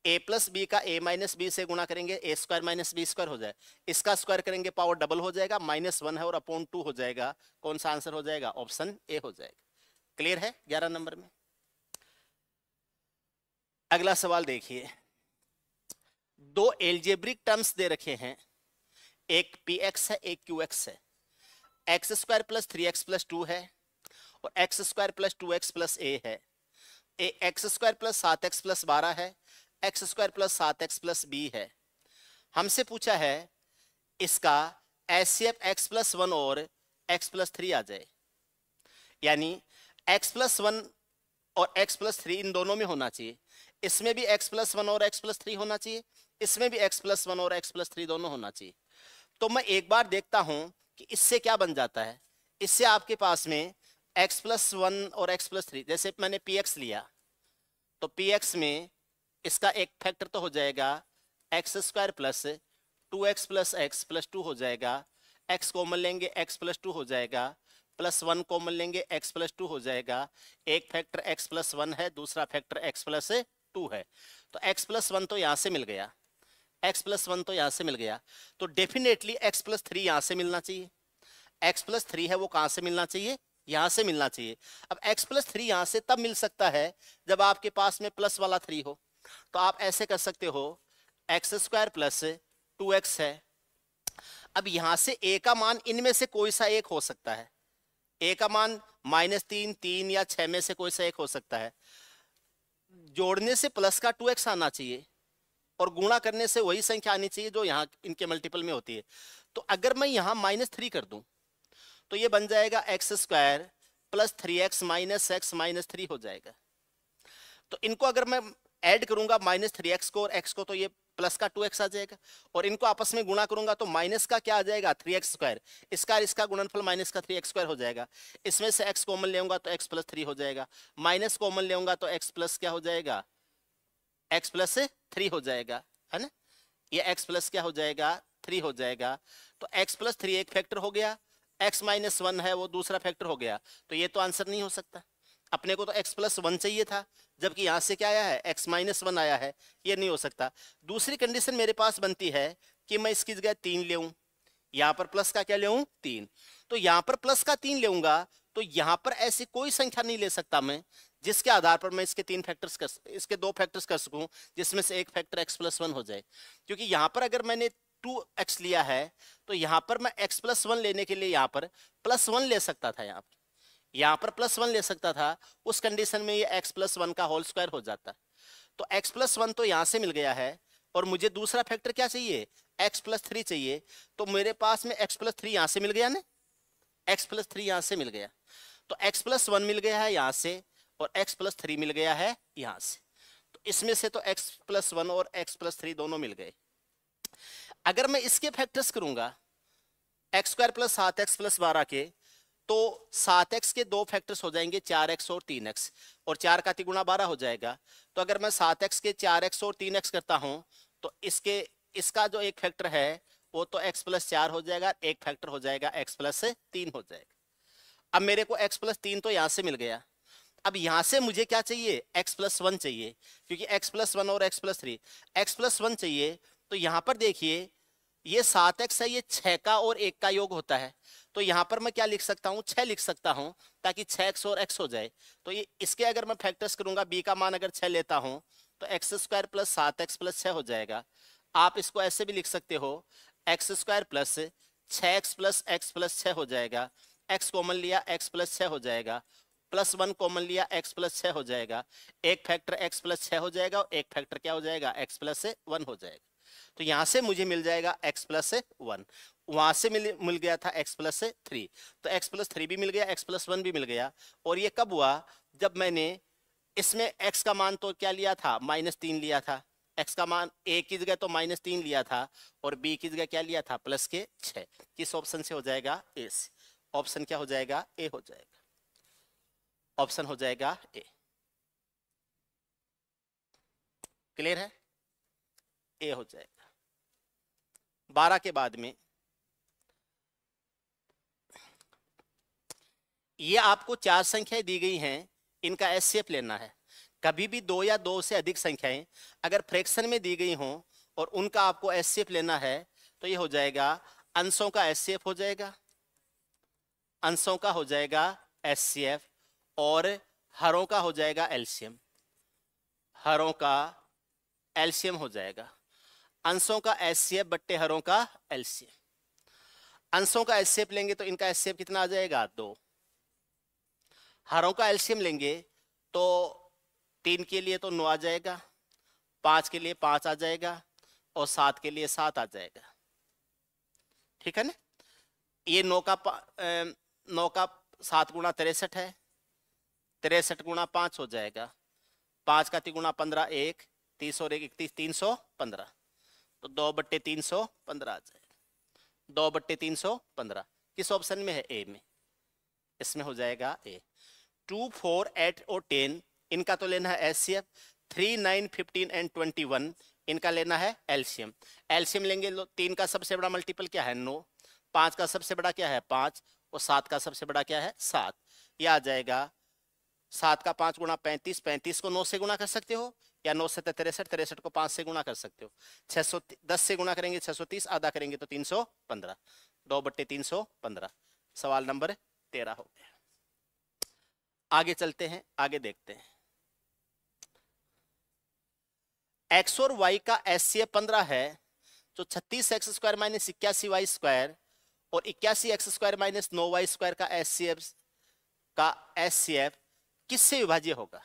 a प्लस बी का a माइनस बी से गुणा करेंगे, a square minus B square हो जाए, इसका स्क्वायर करेंगे पावर डबल हो जाएगा, -1 है और अपॉन 2 हो जाएगा। कौन सा आंसर हो जाएगा, ऑप्शन ए हो जाएगा। क्लियर है 11 नंबर में। अगला सवाल देखिए, दो एल्जेब्रिक टर्म्स दे रखे हैं, एक px है एक qx है, x square plus 3x plus 2 है और x square plus 2x plus a है, x square plus 7x plus 12 है, x square plus 7x plus b है। हमसे पूछा है इसका एचसीएफ x प्लस 1 और x प्लस 3 आ जाए, यानी x प्लस 1 और x प्लस 3 इन दोनों में होना चाहिए, इसमें भी x प्लस 1 और x प्लस 3 होना चाहिए, इसमें भी x प्लस 1 और x प्लस 3 दोनों होना चाहिए। तो मैं एक बार देखता हूं कि इससे क्या बन जाता है। इससे आपके पास में x प्लस 1 और x प्लस 3, जैसे मैंने px लिया तो px में इसका एक फैक्टर तो हो जाएगा x square plus 2x plus x plus 2 हो जाएगा, x कॉमन लेंगे x प्लस 2 हो जाएगा, प्लस 1 कॉमन लेंगे x प्लस 2 हो जाएगा, एक फैक्टर x प्लस 1 है, दूसरा फैक्टर x प्लस 2 है, तो x प्लस 1 तो यहाँ से मिल गया, x प्लस 1 तो यहाँ से मिल गया, तो डेफिनेटली x प्लस 3 यहाँ से मिलना चाहिए। x प्लस 3 है वो कहाँ से मिलना चाहिए, यहाँ से मिलना चाहिए। अब x प्लस 3 यहाँ से तब मिल सकता है जब आपके पास में प्लस वाला 3 हो, तो आप ऐसे कर सकते हो एक्स स्क्वायर प्लस 2x है। अब यहां से a का मान इनमें से कोई सा एक हो सकता है, a का मान -3, 3 या 6 में से कोई सा एक हो सकता है। जोड़ने से प्लस का 2x आना चाहिए और गुणा करने से वही संख्या आनी चाहिए जो यहाँ इनके मल्टीपल में होती है। तो अगर मैं यहाँ -3 कर दूं तो ये बन जाएगा x square plus 3x minus x minus 3 हो जाएगा। तो इनको अगर मैं ऐड करूंगा -3x को और x को, तो ये प्लस का 2x आ जाएगा, और इनको आपस में गुणा करूंगा तो माइनस का क्या आ जाएगा 3x स्क्वायर, इसका गुणनफल माइनस का 3x स्क्वायर हो जाएगा। इसमें से x कॉमन लेऊंगा तो x प्लस 3 हो जाएगा, माइनस कॉमन लेऊंगा तो x प्लस क्या हो जाएगा, x प्लस 3 हो जाएगा, है ना। ये x प्लस क्या हो जाएगा 3 हो जाएगा। तो x प्लस 3 एक फैक्टर हो गया, x माइनस 1 है वो दूसरा फैक्टर हो गया, तो ये तो आंसर नहीं हो सकता। अपने को तो x प्लस 1 चाहिए था, जबकि यहां से क्या आया है x माइनस 1 आया है, ये नहीं हो सकता। दूसरी कंडीशन मेरे पास बनती है कि मैं इसकी जगह 3 ले, यहां पर प्लस का क्या ले 3, तो यहां पर प्लस का 3 लेऊंगा तो यहां पर ऐसी कोई संख्या नहीं ले सकता मैं जिसके आधार पर मैं इसके 2 फैक्टर्स कर सकूं, जिसमें से एक फैक्टर x प्लस 1 हो जाए। क्योंकि यहां पर अगर मैंने 2x लिया है तो यहां पर मैं x प्लस 1 लेने के लिए यहां पर प्लस 1 ले सकता था, यहां पर प्लस 1 ले सकता था, उस कंडीशन में ये x प्लस 1 का होल स्क्वायर हो जाता। तो x प्लस 1 तो यहां से मिल गया है और मुझे दूसरा फैक्टर क्या चाहिए x प्लस 3 चाहिए, तो मेरे पास में x प्लस 3 यहां से मिल गया ना, x प्लस 3 यहां से मिल गया, तो x प्लस 1 मिल गया है यहां से और x प्लस 3 मिल गया है यहां से, तो इसमें से तो x प्लस 1 और x प्लस 3 दोनों मिल गए। अगर मैं इसके फैक्टर्स करूंगा x square plus 7x plus 12 के, तो 7x के दो फैक्टर्स हो जाएंगे 4x और 3x, और 4 का 3 गुणा 12 हो जाएगा। तो अगर मैं 7x के 4x और 3x करता हूं तो इसका जो एक फैक्टर है वो तो x प्लस 4 हो जाएगा, एक फैक्टर हो जाएगा x प्लस 3 हो जाएगा। अब मेरे को x प्लस 3 तो यहां से मिल गया। अब यहां से मुझे क्या चाहिए, x प्लस 1 चाहिए, क्योंकि x प्लस 1 और x प्लस 3, x प्लस 1 चाहिए। तो यहां पर देखिए ये 7x है, ये 6 का और 1 का योग होता है। तो यहां पर मैं क्या लिख सकता हूं, 6 लिख सकता हूं, ताकि 6x और x हो जाए। तो ये इसके अगर मैं फैक्टर्स करूंगा, b का मान अगर 6 लेता हूं तो x square plus 7x plus 6 हो जाएगा। आप इसको ऐसे भी लिख सकते हो, x square plus 6x plus x plus 6 हो जाएगा। x कॉमन लिया x प्लस 6 हो जाएगा, प्लस 1 कॉमन लिया x प्लस 6 हो जाएगा। एक फैक्टर x प्लस 6 हो जाएगा और एक फैक्टर क्या हो जाएगा, x प्लस 1 हो जाएगा। तो यहां से मुझे मिल जाएगा x प्लस 1, वहां से मिल गया था x प्लस 3, तो x प्लस 3 भी मिल गया, x प्लस 1 भी मिल गया। और ये कब हुआ, जब मैंने इसमें x का मान तो क्या लिया था, -3 लिया था। x का मान a की जगह तो -3 लिया था और b की जगह क्या लिया था, प्लस के 6। किस ऑप्शन से हो जाएगा, ए से। ऑप्शन क्या हो जाएगा, ए हो जाएगा, ऑप्शन हो जाएगा ए। क्लियर है, ए हो जाएगा। 12 के बाद में ये आपको 4 संख्याएं दी गई हैं, इनका एचसीएफ लेना है। कभी भी 2 या 2 से अधिक संख्याएं अगर फ्रैक्शन में दी गई हों और उनका आपको एचसीएफ लेना है तो ये हो जाएगा, अंशों का एचसीएफ हो जाएगा, अंशों का हो जाएगा एचसीएफ, और हरों का हो जाएगा एलसीएम, हरों का एलसीएम हो जाएगा। अंशों का एचसीएफ बट्टे हरों का एलसीएम। अंशों का एचसीएफ लेंगे तो इनका एचसीएफ कितना आ जाएगा, 2। हरों का एलसीएम लेंगे तो 3 के लिए तो 9 आ जाएगा, 5 के लिए 5 आ जाएगा और 7 के लिए 7 आ जाएगा। ठीक है ना, ये 9 का 7 गुणा 63 है, 63 गुणा 5 हो जाएगा, 5 का 3 गुणा 15, 1 30 और 1 31, 315। तो 2/315 आ जाएगा, 2/315। किस ऑप्शन में है, ए में, इसमें हो जाएगा ए। 2, 4, 8 और 10 इनका तो लेना है एचसीएफ। 3, 9, 15 एंड 21 इनका लेना है एलसीएम। एलसीएम लेंगे, 3 का सबसे बड़ा मल्टीपल क्या है, 9, 5 का सबसे बड़ा क्या है, 5, और 7 का सबसे बड़ा क्या है, 7। यह आ जाएगा 7 का 5 गुणा 35, 35 को 9 से गुणा कर सकते हो, या 9 से 63, 63 को 5 से गुणा कर सकते हो। 610 से गुणा करेंगे 630, आधा करेंगे तो 315, 2/315। सवाल नंबर 13 हो गया। आगे चलते हैं, आगे देखते हैं। x और y का एचसीएफ 15 है, जो 36x square minus 81y square और 81x square minus 9y square का एचसीएफ किससे विभाज्य होगा।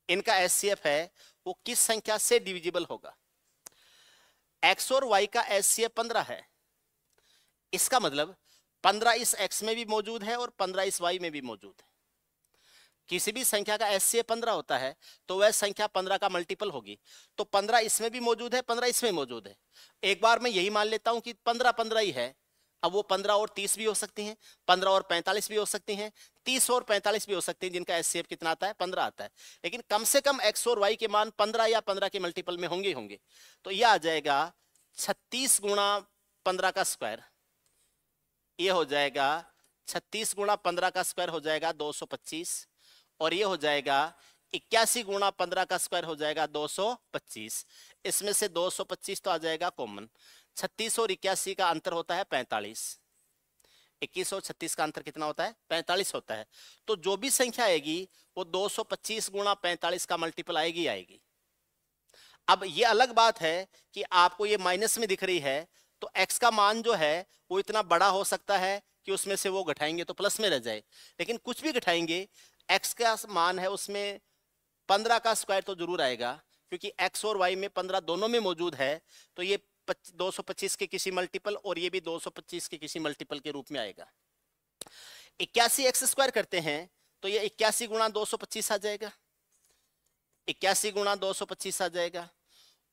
इनका एचसीएफ है वो किस संख्या से डिविजिबल होगा। x और y का एचसीएफ 15 है, इसका मतलब 15 इस x में भी मौजूद है और 15 इस y में भी मौजूद है। किसी भी संख्या का एचसीएफ 15 होता है तो वह संख्या 15 का मल्टीपल होगी। तो 15 इसमें भी मौजूद है, 15 इसमें मौजूद है। एक बार मैं यही मान लेता हूं कि 15 15 ही है। अब वो 15 और 30 भी हो सकती हैं, 15 और 45 भी हो सकती हैं, 30 और 45 भी हो सकती हैं, जिनका एचसीएफ कितना आता है, 15 आता है। लेकिन कम से कम x और y के मान 15 या 15 के मल्टीपल में होंगे होंगे। तो यह आ जाएगा 36 गुणा 15 का स्क्वायर, ये हो जाएगा 36 गुणा 15 का स्क्वायर हो जाएगा 225, और ये हो जाएगा 81 गुणा 15 का स्क्वायर हो जाएगा 225। इसमें से 225 तो आ जाएगा कॉमन। 36 और 81 का अंतर होता है 45। 21 और 36 का अंतर कितना होता है, 45 होता है। तो जो भी संख्या आएगी वो 225 गुणा 45 का मल्टीपल आएगी आएगी। अब ये अलग बात है कि आपको ये माइनस में दिख रही है, तो x का मान जो है वो इतना बड़ा हो सकता है कि उसमें से वो घटाएंगे तो प्लस में रह जाए। लेकिन कुछ भी घटाएंगे, x का मान है उसमें 15 का स्क्वायर तो जरूर आएगा, क्योंकि x और y में 15 दोनों में मौजूद है। तो ये 225 के किसी मल्टीपल और ये भी 225 के किसी मल्टीपल के रूप में आएगा। 81x स्क्वायर करते हैं तो ये 81 गुणा 225 आ जाएगा, 81 गुणा 225 आ जाएगा।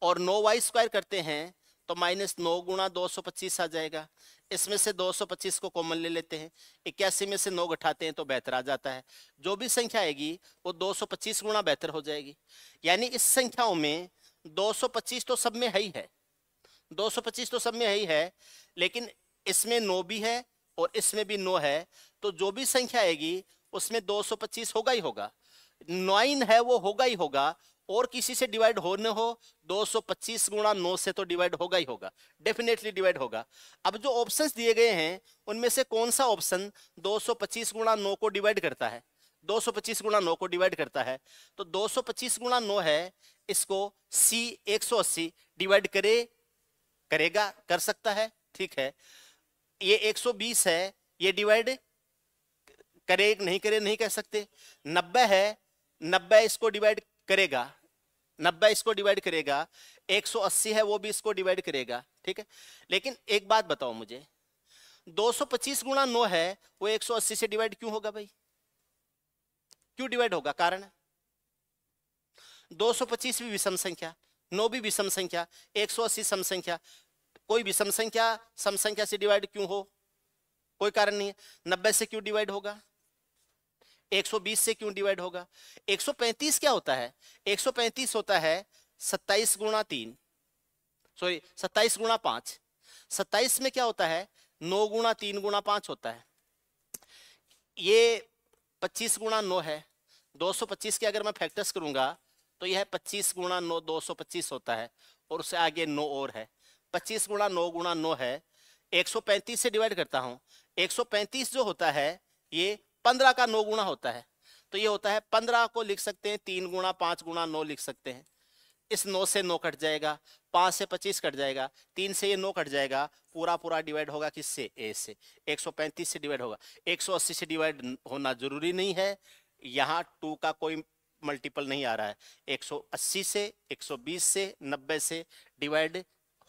और 9y स्क्वायर करते हैं तो तो -9 गुणा 225 आ जाएगा। इसमें से 225 को कॉमन ले लेते हैं, 81 में से 9 घटाते हैं तो 72 आ जाता है। जो भी संख्या आएगी वो 225 गुणा 72 हो जाएगी। यानी इस संख्याओं में 225 तो सब में है ही है, 225 तो सब में है ही है, लेकिन इसमें 9 भी है और इसमें भी 9 है, तो जो भी संख्या आएगी उसमें 225 होगा ही होगा। 9 है वो होगा ही होगा, और किसी से डिवाइड हो न हो 225 गुणा 9 से तो डिवाइड होगा ही होगा, डेफिनेटली डिवाइड होगा। अब जो ऑप्शंस दिए गए हैं उनमें से कौन सा ऑप्शन 225 गुणा 9 को डिवाइड करता है? 225 गुणा 9 को डिवाइड करता है, तो 225 गुणा 9 है, इसको C 180 डिवाइड करेगा, कर सकता है, ठीक है। ये 120 है, ये डिवाइड करे नहीं करे नहीं कह सकते। 90 है, 90 इसको डिवाइड करेगा, 90 इसको डिवाइड करेगा। 180 है वो भी इसको डिवाइड करेगा, ठीक है। लेकिन एक बात बताओ मुझे, 225 गुणा 9 है वो 180 से डिवाइड क्यों होगा भाई? क्यों डिवाइड होगा? कारण 225 भी विषम संख्या, 9 भी विषम संख्या, 180 सम संख्या, कोई विषम संख्या सम संख्या से डिवाइड क्यों हो? कोई कारण नहीं है। 90 से क्यों डिवाइड होगा? 120 से क्यों डिवाइड होगा? 135 क्या होता है? 135 होता है 27 गुणा 3, सॉरी 27 गुणा 5। 27 में क्या होता है? 9 गुणा 3 गुणा 5 होता है। ये 25 गुणा 9 है, 225 के अगर मैं फैक्टर्स करूंगा तो यह 25 गुणा 9 225 होता है, और उससे आगे 9 और है। 25 गुणा 9 है। 135 से डिवाइड करता हूं, 135 जो होता है ये 15 का 9 गुणा होता है, तो ये होता है 15 को लिख सकते हैं 3 गुणा 5 गुणा 9 लिख सकते हैं। इस 9 से 9 कट जाएगा, 5 से 25 कट जाएगा, 3 से ये 9 कट जाएगा, पूरा पूरा डिवाइड होगा किससे? ए से। 135 से डिवाइड होगा। 180 से डिवाइड होना जरूरी नहीं है, यहाँ 2 का कोई मल्टीपल नहीं आ रहा है। 180 से, 120 से, 90 से डिवाइड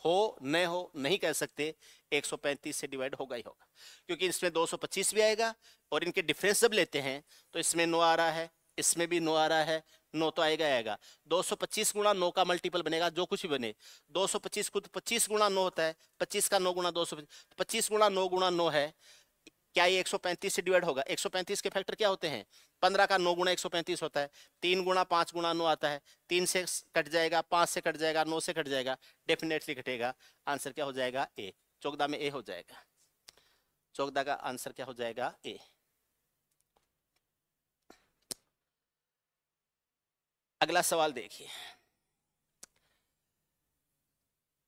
हो न हो नहीं कह सकते, 135 से डिवाइड होगा ही होगा, क्योंकि इसमें 225 भी आएगा, और इनके डिफरेंस जब लेते हैं तो इसमें 9 आ रहा है, इसमें भी 9 आ रहा है, 9 तो आएगा। 225 गुणा 9 का मल्टीपल बनेगा, जो कुछ भी बने। 225 खुद 25 गुणा 9 होता है, 25 का 9 गुणा 225, 25 गुणा 9 गुणा 9 है। क्या ये 135 से डिवाइड होगा? 135 के फैक्टर क्या होते हैं? 15 का 9 गुणा 135 होता है, 3 गुणा 5 गुणा 9 आता है, 3 से कट जाएगा, 5 से कट जाएगा, 9 से कट जाएगा, डेफिनेटली कटेगा। आंसर क्या हो जाएगा? ए। 14 में ए हो जाएगा। 14 का आंसर क्या हो जाएगा? ए। अगला सवाल देखिए,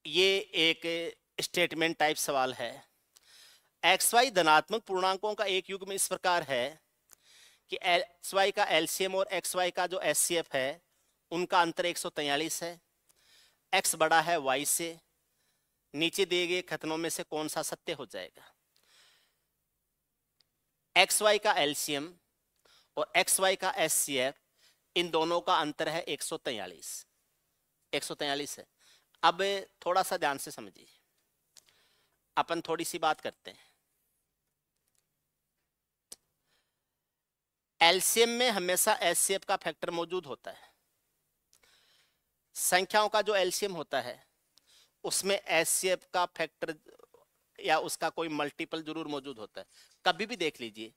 ये एक स्टेटमेंट टाइप सवाल है। XY धनात्मक पूर्णांकों का एक युग्म इस प्रकार है कि XY का एलसीएम और XY का जो एचसीएफ है उनका अंतर 143 है। X बड़ा है Y से। नीचे दिए गए कथनों में से कौन सा सत्य हो जाएगा? XY का एलसीएम और XY का एचसीएफ, इन दोनों का अंतर है 143। 143 है। अब थोड़ा सा ध्यान से समझिए, अपन थोड़ी सी बात करते हैं। एलसीएम में हमेशा एचसीएफ का फैक्टर मौजूद होता है। संख्याओं का जो एलसीएम होता है उसमें एचसीएफ का फैक्टर या उसका कोई मल्टीपल जरूर मौजूद होता है। कभी भी देख लीजिए,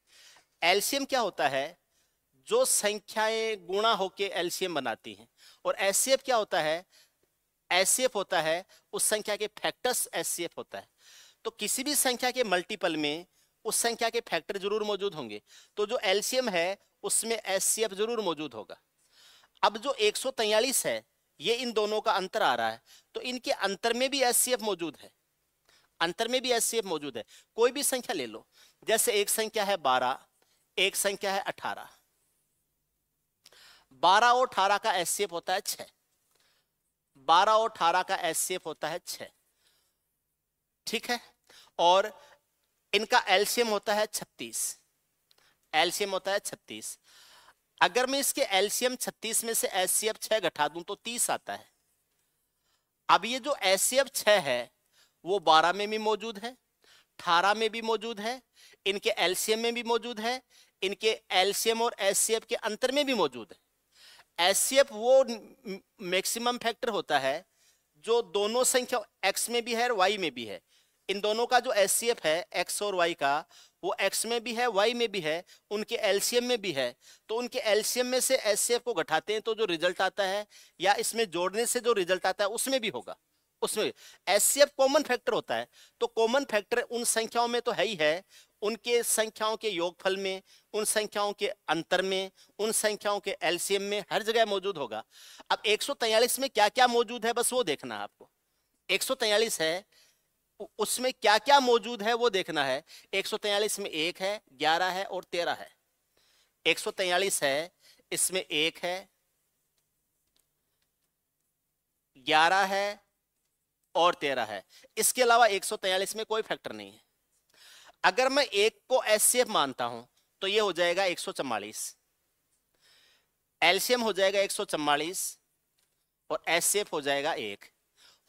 एलसीएम क्या होता है? जो संख्याएं गुणा होके एलसीएम बनाती हैं। और एचसीएफ क्या होता है? एचसीएफ होता है उस संख्या के फैक्टर्स एचसीएफ होता है। तो किसी भी संख्या के मल्टीपल में उस संख्या के फैक्टर जरूर मौजूद होंगे, तो जो एलसीएम है उसमें एचसीएफ जरूर मौजूद होगा। अब जो 143 है ये इन दोनों का अंतर आ रहा है, तो इनके अंतर में भी एचसीएफ मौजूद है। अंतर में भी एचसीएफ मौजूद है। कोई भी संख्या ले लो, जैसे एक संख्या है 12, एक संख्या है 18। 12 और 18 का एचसीएफ होता है 6। 12 और 18 का एचसीएफ होता है 6, ठीक है। और इनका एलसीएम होता है 36। एलसीएम होता है 36। अगर मैं इसके एलसीएम 36 में से एचसीएफ 6 घटा दूं तो 30 आता है। अब ये जो एचसीएफ 6 है वो 12 में भी मौजूद है, 18 में भी मौजूद है, इनके एलसीएम में भी मौजूद है, इनके एलसीएम और एचसीएफ के अंतर में भी मौजूद है। एचसीएफ वो मैक्सिमम फैक्टर होता है जो दोनों संख्या x में भी है और y में भी है, इन दोनों का जो एचसीएफ है x और y का, वो x में भी है y में भी है, उनके एलसीएम में भी है। तो उनके एलसीएम में से एचसीएफ को घटाते हैं तो जो रिजल्ट आता है, या इसमें जोड़ने से जो रिजल्ट आता है उसमें भी होगा। उसमें एचसीएफ कॉमन फैक्टर होता है, तो कॉमन फैक्टर उन संख्याओं में तो है ही है, उनके संख्याओं के योगफल में, उन संख्याओं के अंतर में, उन संख्याओं के एलसीएम में, हर जगह मौजूद होगा। अब 143 में क्या क्या मौजूद है बस वो देखना है आपको। 143 है, उसमें क्या क्या मौजूद है वो देखना है। 143 में 1 है, 11 है और 13 है। 143 है, इसमें 1 है, 11 है और 13 है। इसके अलावा 143 में कोई फैक्टर नहीं है। अगर मैं 1 को एचसीएफ मानता हूं तो ये हो जाएगा 144, एलसीएम हो जाएगा 144 और एचसीएफ हो जाएगा 1।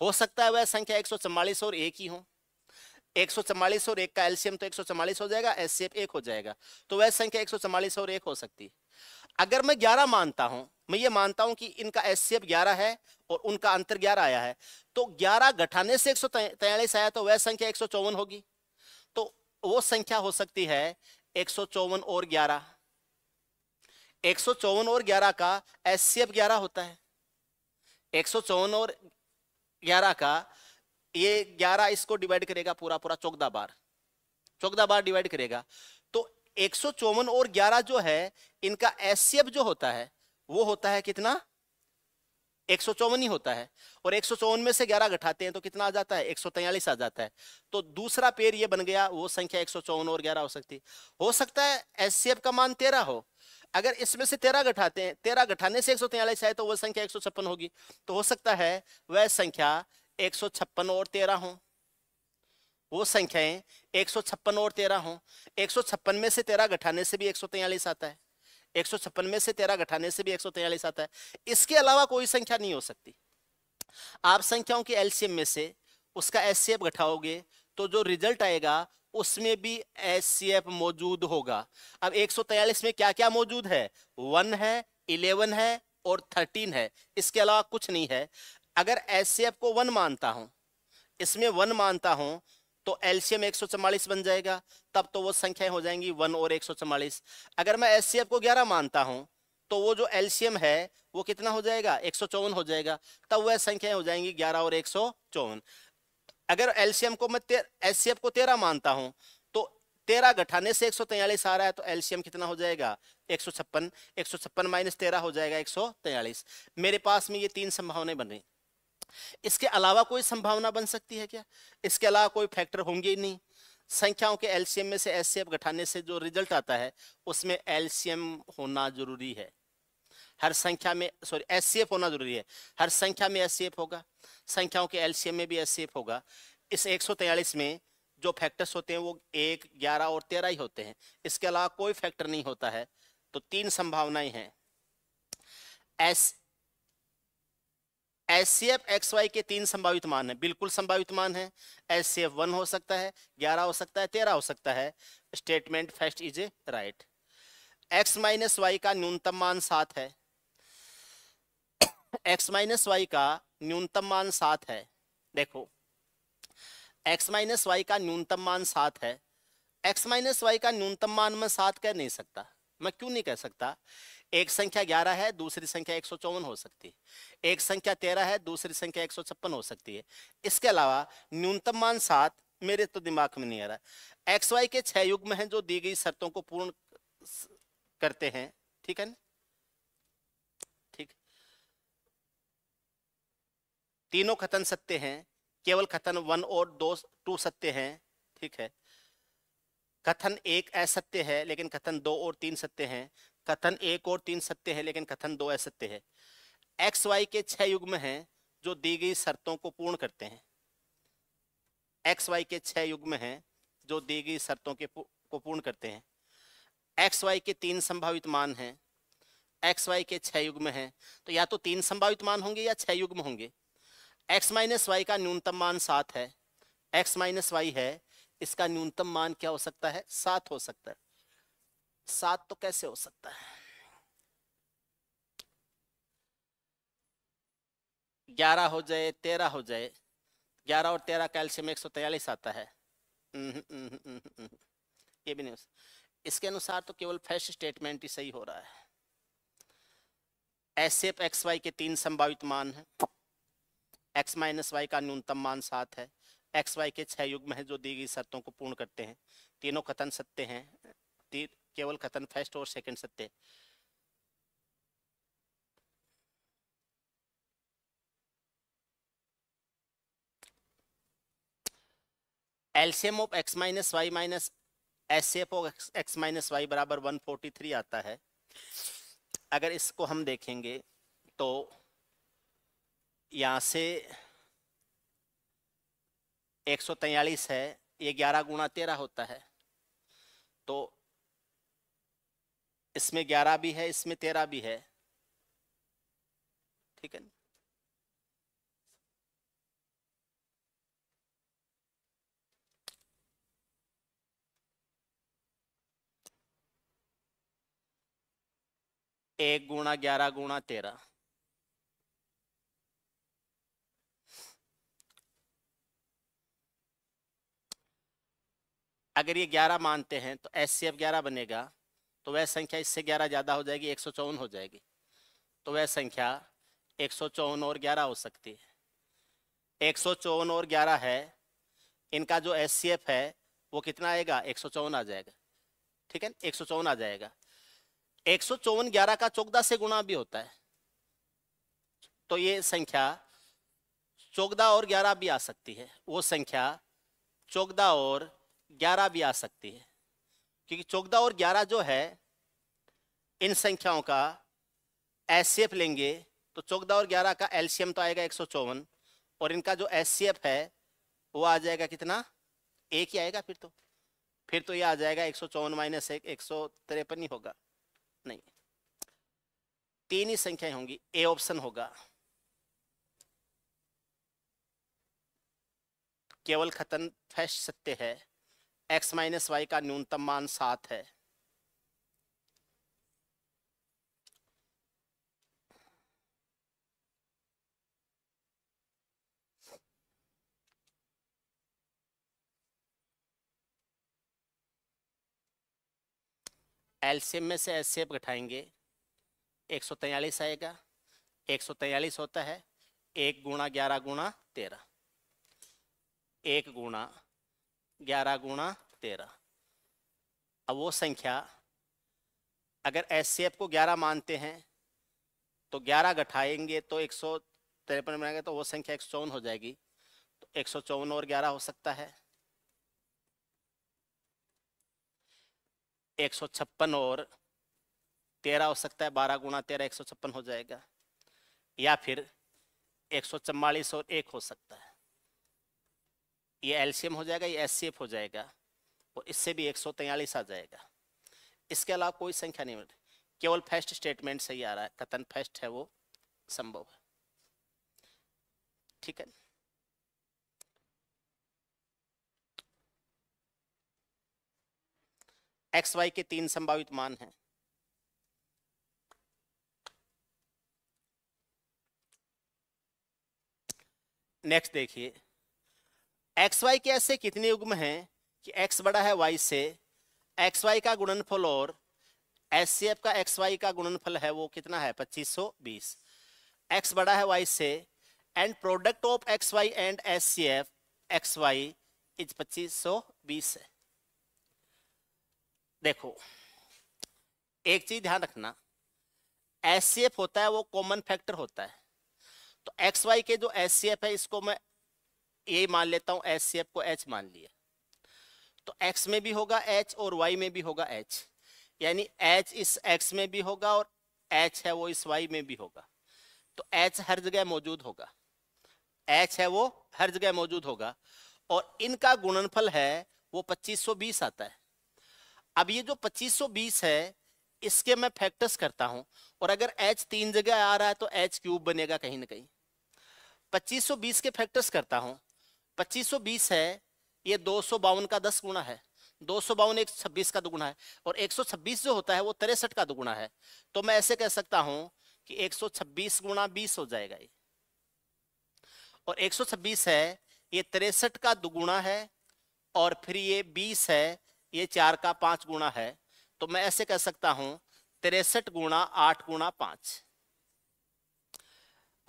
हो सकता है वह संख्या 144 और 1 ही हो, 144 और 1 का एलसीएम तो 144 हो जाएगा, एचसीएफ 1 हो जाएगा, तो वह संख्या 144 और 1 हो सकती है। अगर मैं 11 मानता हूं, मैं ये मानता हूं कि इनका एचसीएफ 11 है और उनका अंतर 11 आया है, तो 11 घटाने से 143 आया तो वह संख्या 154 होगी। तो वो संख्या हो सकती है 154 और 11। 154 और 11 का एचसीएफ 11 होता है। 154 और 11 का ये 11 इसको डिवाइड करेगा पूरा पूरा 14 बार डिवाइड करेगा। तो 154 और 11 जो है इनका एचसीएफ जो होता है वो होता है कितना, 154 ही होता है। और 154 में से 11 घटाते हैं तो कितना आ जाता है, 143 आ जाता है। तो दूसरा पेड़ ये बन गया, वो संख्या 154 और 11 हो सकती है। हो सकता है एचसीएफ का मान 13 हो, अगर इसमें से 13 घटाते हैं, 13 घटाने से 143 आए तो वह संख्या 156 होगी। तो हो सकता है वह संख्या 156 और 13 हो, वो संख्याएं 156 और 13 हो। 156 में से 13 घटाने से भी 143 आता है, 156 में से 13 घटाने से भी 143 आता है। इसके अलावा कोई संख्या नहीं हो सकती। आप संख्याओं के एलसीएम में से उसका एचसीएफ घटाओगे तो जो रिजल्ट आएगा उसमें भी एचसीएफ मौजूद होगा। अब 143 में क्या क्या मौजूद है, 1 है, 11 है और 13 है, इसके अलावा कुछ नहीं है। अगर एचसीएफ को 1 मानता हूं, इसमें 1 मानता हूं, तो एलसीएम 144 बन जाएगा, तब तो वो संख्याएं हो जाएंगी 1 और 144। अगर मैं एचसीएफ को 11 मानता हूं तो वो जो एलसीएम है वो कितना हो जाएगा, 154 हो जाएगा, तब वह संख्याएं हो जाएंगी 11 और 154। अगर एलसीएम को मैं एचसीएफ को 13 मानता हूं तो 13 घटाने से 143 आ रहा है, तो एलसीएम कितना हो जाएगा, 156। 156 माइनस 13 हो जाएगा 143। मेरे पास में ये 3 संभावनाएं बन रही। इसके अलावा कोई संभावना बन सकती है क्या, इसके अलावा कोई फैक्टर होंगे ही नहीं। संख्याओं के एलसीएम में से एचसीएफ घटाने से जो रिजल्ट आता है उसमें एलसीएम होना जरूरी है। हर संख्या में एचसीएफ होना जरूरी है, हर संख्या में एचसीएफ होगा, संख्याओं के एलसीएम में भी एचसीएफ होगा। इस 143 में जो फैक्टर्स होते हैं वो 1, 11 और 13 ही होते हैं, इसके अलावा कोई फैक्टर नहीं होता है। तो 3 संभावनाएं हैं। एचसीएफ एक्स वाई के 3 संभावित मान है, बिल्कुल संभावित मान है। एचसीएफ 1 हो सकता है, 11 हो सकता है, 13 हो सकता है। Statement first is A right. X minus Y का न्यूनतम मान 7 है, एक्स माइनस वाई का न्यूनतम मान 7 है। देखो एक्स माइनस वाई का न्यूनतम मान 7 है। एक्स माइनस वाई का न्यूनतम मान मैं 7 कह नहीं सकता। मैं क्यों नहीं कह सकता, एक संख्या 11 है, दूसरी संख्या 154 हो सकती है, एक संख्या 13 है, दूसरी संख्या 156 हो सकती है। इसके अलावा न्यूनतम मान 7 मेरे तो दिमाग में नहीं आ रहा। एक्स वाई के 6 युग्म हैं जो दी गई शर्तों को पूर्ण करते हैं, ठीक है ना, ठीक। तीनों कथन सत्य हैं, केवल कथन 1 और 2 सत्य हैं, ठीक है। कथन 1 असत्य है लेकिन कथन 2 और 3 सत्य हैं, कथन 1 और 3 सत्य है लेकिन कथन 2 असत्य है। एक्स वाई के 6 युग्म हैं जो दी गई शर्तों को पूर्ण करते हैं। एक्स वाई के 6 युग्म हैं जो दी गई शर्तों को पूर्ण करते हैं। एक्स वाई के 3 संभावित मान हैं, एक्स वाई के 6 युग्म हैं, तो या तो 3 संभावित मान होंगे या 6 युग्म होंगे। एक्स माइनस वाई का न्यूनतम मान 7 है, एक्स माइनस वाई है, इसका न्यूनतम मान क्या हो सकता है, 7 हो सकता है। 7 तो कैसे हो सकता है, 11 हो जाए 13 हो जाए, 11 और 13 का एलसीएम 143 आता है। ये भी नहीं इसके अनुसार तो केवल फर्स्ट स्टेटमेंट ही सही हो रहा है। एसएफ एक्स वाई के 3 संभावित मान हैं। एक्स माइनस वाई का न्यूनतम मान 7 है। एक्स वाई के 6 युग्म हैं जो दी गई शर्तों को पूर्ण करते हैं। तीनों कथन सत्य हैं। केवल कथन फर्स्ट और सेकंड सत्य। LCM of X minus Y minus HCF of X minus Y बराबर 143 आता है। अगर इसको हम देखेंगे तो यहां से 143 है, ये 11 गुणा 13 होता है, तो इसमें 11 भी है, इसमें 13 भी है, ठीक है। एक गुणा 11 गुणा 13, अगर ये 11 मानते हैं तो एचसीएफ 11 बनेगा, तो वह संख्या इससे 11 ज्यादा हो जाएगी, 154 हो जाएगी। तो वह संख्या 154 और 11 हो सकती है। 154 और 11 है, इनका जो एचसीएफ है वो कितना आएगा, 154 आ जाएगा, ठीक है, 154 आ जाएगा। 154 11 का 14 से गुणा भी होता है, तो ये संख्या 14 और 11 भी आ सकती है। वो संख्या 14 और 11 भी आ सकती है, क्योंकि 14 और 11 जो है इन संख्याओं का एचसीएफ लेंगे तो 14 और 11 का एलसीएम तो आएगा 154, और इनका जो एचसीएफ है वो आ जाएगा कितना, एक ही आएगा। फिर तो ये आ जाएगा 154 माइनस 1, 153 ही होगा, नहीं, 3 ही संख्याएं होंगी, ए ऑप्शन होगा। केवल कथन फर्स्ट सत्य है, एक्स माइनस वाई का न्यूनतम मान 7 है। एलसीएम में से एचसीएफ घटाएंगे, 143 आएगा। 143 होता है 1 गुणा 11 गुणा 13, 1 गुणा 11 गुणा 13। अब वो संख्या अगर एचसीएफ को 11 मानते हैं तो 11 घटाएंगे तो 153 बनाएंगे, तो वो संख्या 154 हो जाएगी। तो 154 और 11 हो सकता है, 156 और 13 हो सकता है, 12 गुणा 13 156 हो जाएगा, या फिर 144 और 1 हो सकता है। ये एलसीएम हो जाएगा, ये एचसीएफ हो जाएगा, और इससे भी 143 आ जाएगा। इसके अलावा कोई संख्या नहीं मिल रही, केवल फर्स्ट स्टेटमेंट सही आ रहा है, कथन फर्स्ट है वो संभव है, ठीक है। एक्स वाई के 3 संभावित मान हैं। नेक्स्ट देखिए, एक्स वाई के ऐसे कितने युग्म हैं कि एक्स बड़ा है वाई से, एक्स वाई का गुणनफल और एचसीएफ का एक्स वाई का गुणनफल है वो कितना है, 2520। एक्स बड़ा है वाई से and product of X Y and HCF X Y is 2520 है। देखो एक चीज ध्यान रखना, एचसीएफ होता है वो कॉमन फैक्टर होता है, तो एक्स वाई के जो एचसीएफ है इसको मैं ये मान लेता हूं, एचसीएफ को एच मान लिया, तो एक्स में भी होगा एच और वाई में भी होगा एच, यानी एच इस एक्स में भी होगा और एच है वो इस वाई में भी होगा, तो एच हर जगह मौजूद होगा, एच है वो हर जगह मौजूद होगा, और इनका गुणनफल है वो 2520 आता है। अब ये जो 2520 है इसके मैं फैक्टर्स करता हूं, और अगर एच 3 जगह आ रहा है तो एच क्यूब बनेगा कहीं ना कहीं। 2520 के फैक्टर्स करता हूं, 2520 है ये 252 का 10 गुना है, 252 126 का दुगुना है, और 126 जो होता है वो 63 का दुगुना है, तो मैं ऐसे कह सकता हूं कि 126 गुणा 20 हो जाएगा ये, और 126 है ये 63 का दुगुना है, और फिर ये 20 है ये 4 का 5 गुना है। तो मैं ऐसे कह सकता हूं 63 गुणा 8 गुणा 5,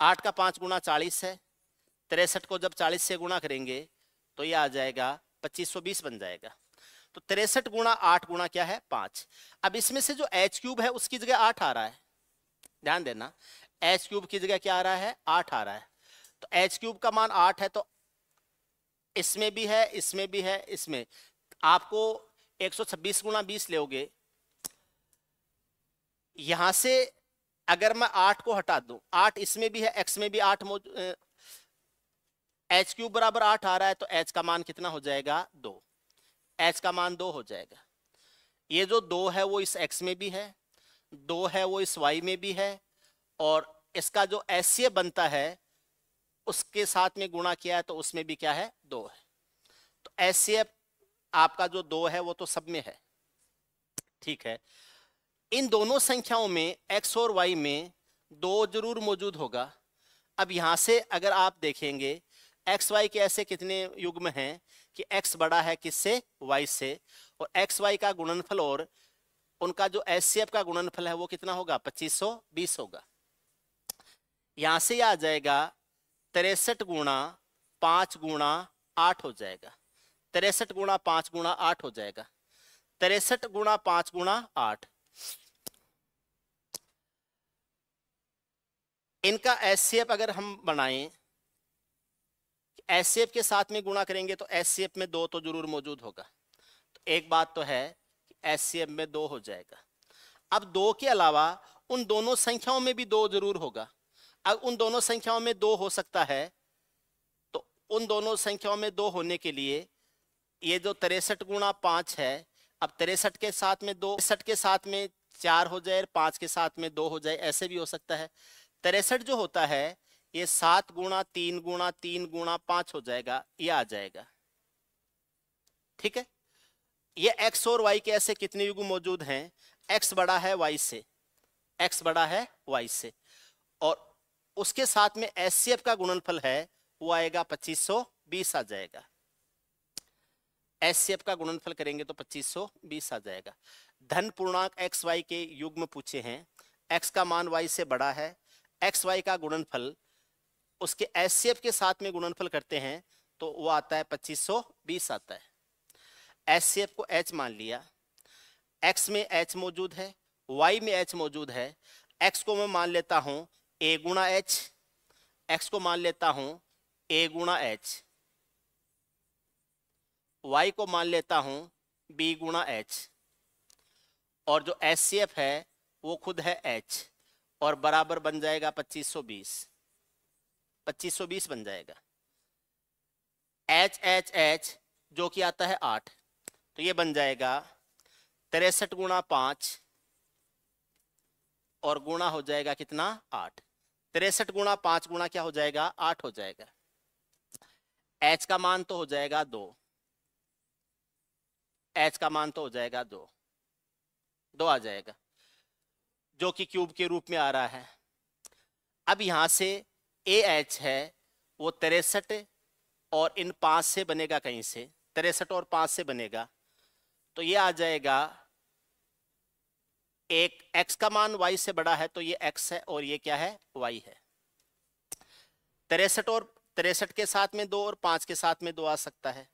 8 का 5 गुना 40 है, 63 को जब 40 से गुणा करेंगे तो ये आ जाएगा 2520 बन जाएगा। तो 63 गुणा 8 गुणा क्या है 5। अब इसमें से जो h क्यूब है उसकी जगह 8 आ रहा है, ध्यान देना, h क्यूब की जगह क्या आ रहा है 8 आ रहा है। तो h क्यूब का मान 8 है, तो इसमें भी है इसमें भी है, इसमें आपको 126 गुणा 20 लोगे, यहां से अगर मैं 8 को हटा दूं, 8 इसमें भी है x में भी 8 h क्यूब बराबर 8 आ रहा है, तो h का मान कितना हो जाएगा 2, h का मान 2 हो जाएगा। ये जो 2 है वो इस x में भी है, 2 है वो इस y में भी है, और इसका जो HCF बनता है उसके साथ में गुणा किया है तो उसमें भी क्या है 2 है। तो HCF आपका जो 2 है वो तो सब में है, ठीक है। इन दोनों संख्याओं में x और y में 2 जरूर मौजूद होगा। अब यहां से अगर आप देखेंगे एक्स वाई के ऐसे कितने युग्म हैं कि x बड़ा है किससे y से, और एक्स वाई का गुणनफल और उनका जो HCF का गुणनफल है वो कितना होगा 2520 होगा। यहां से आ जाएगा 63 गुणा 5 गुणा 8 हो जाएगा, 63 गुणा 5 गुणा 8 हो जाएगा, 63 गुणा 5 गुणा 8। इनका HCF अगर हम बनाएं, HCF के साथ में गुणा करेंगे तो HCF में 2 तो जरूर मौजूद होगा। तो एक बात तो है कि HCF में 2 हो जाएगा। अब 2 के अलावा उन दोनों संख्याओं में भी 2 जरूर होगा। अब उन दोनों संख्याओं में 2 हो सकता है, तो उन दोनों संख्याओं में 2 होने के लिए ये जो 63 गुणा 5 है, अब 63 के साथ में 2, 63 के साथ में 4 हो जाए, 5 के साथ में 2 हो जाए, ऐसे भी हो सकता है। 63 जो होता है ये 7 गुणा 3 गुणा 3 गुणा 5 हो जाएगा, ये आ जाएगा, ठीक है। ये x और y के ऐसे कितने युग मौजूद हैं, x बड़ा है y से, x बड़ा है y से, और उसके साथ में HCF का गुणनफल है वो आएगा 2520 आ जाएगा। HCF का गुणनफल करेंगे तो 2520 आ जाएगा। धन पूर्णांक x y के युग्म पूछे हैं, x का मान y से बड़ा है, x y का गुणनफल उसके HCF के साथ में गुणनफल करते हैं तो वो आता है 2520 आता है। HCF को h मान लिया, x में h मौजूद है, y में h मौजूद है। x को मैं मान लेता हूं a गुणा h, x को मान लेता हूं a गुणा h, y को मान लेता हूं b गुणा h, और जो HCF है वो खुद है h, और बराबर बन जाएगा 2520, 2520 बन जाएगा। h जो कि आता है 8, तो ये बन जाएगा 63 गुणा 5 और गुणा हो जाएगा कितना 8। 63 गुणा 5 गुणा क्या हो जाएगा 8 हो जाएगा। h का मान तो हो जाएगा 2, h का मान तो हो जाएगा 2 आ जाएगा, जो कि क्यूब के रूप में आ रहा है। अब यहां से AH है वो 63 और इन 5 से बनेगा, कहीं से 63 और 5 से बनेगा, तो ये आ जाएगा एक x का मान y से बड़ा है तो ये x है और ये क्या है y है। 63 और 63 के साथ में 2 और 5 के साथ में 2 आ सकता है,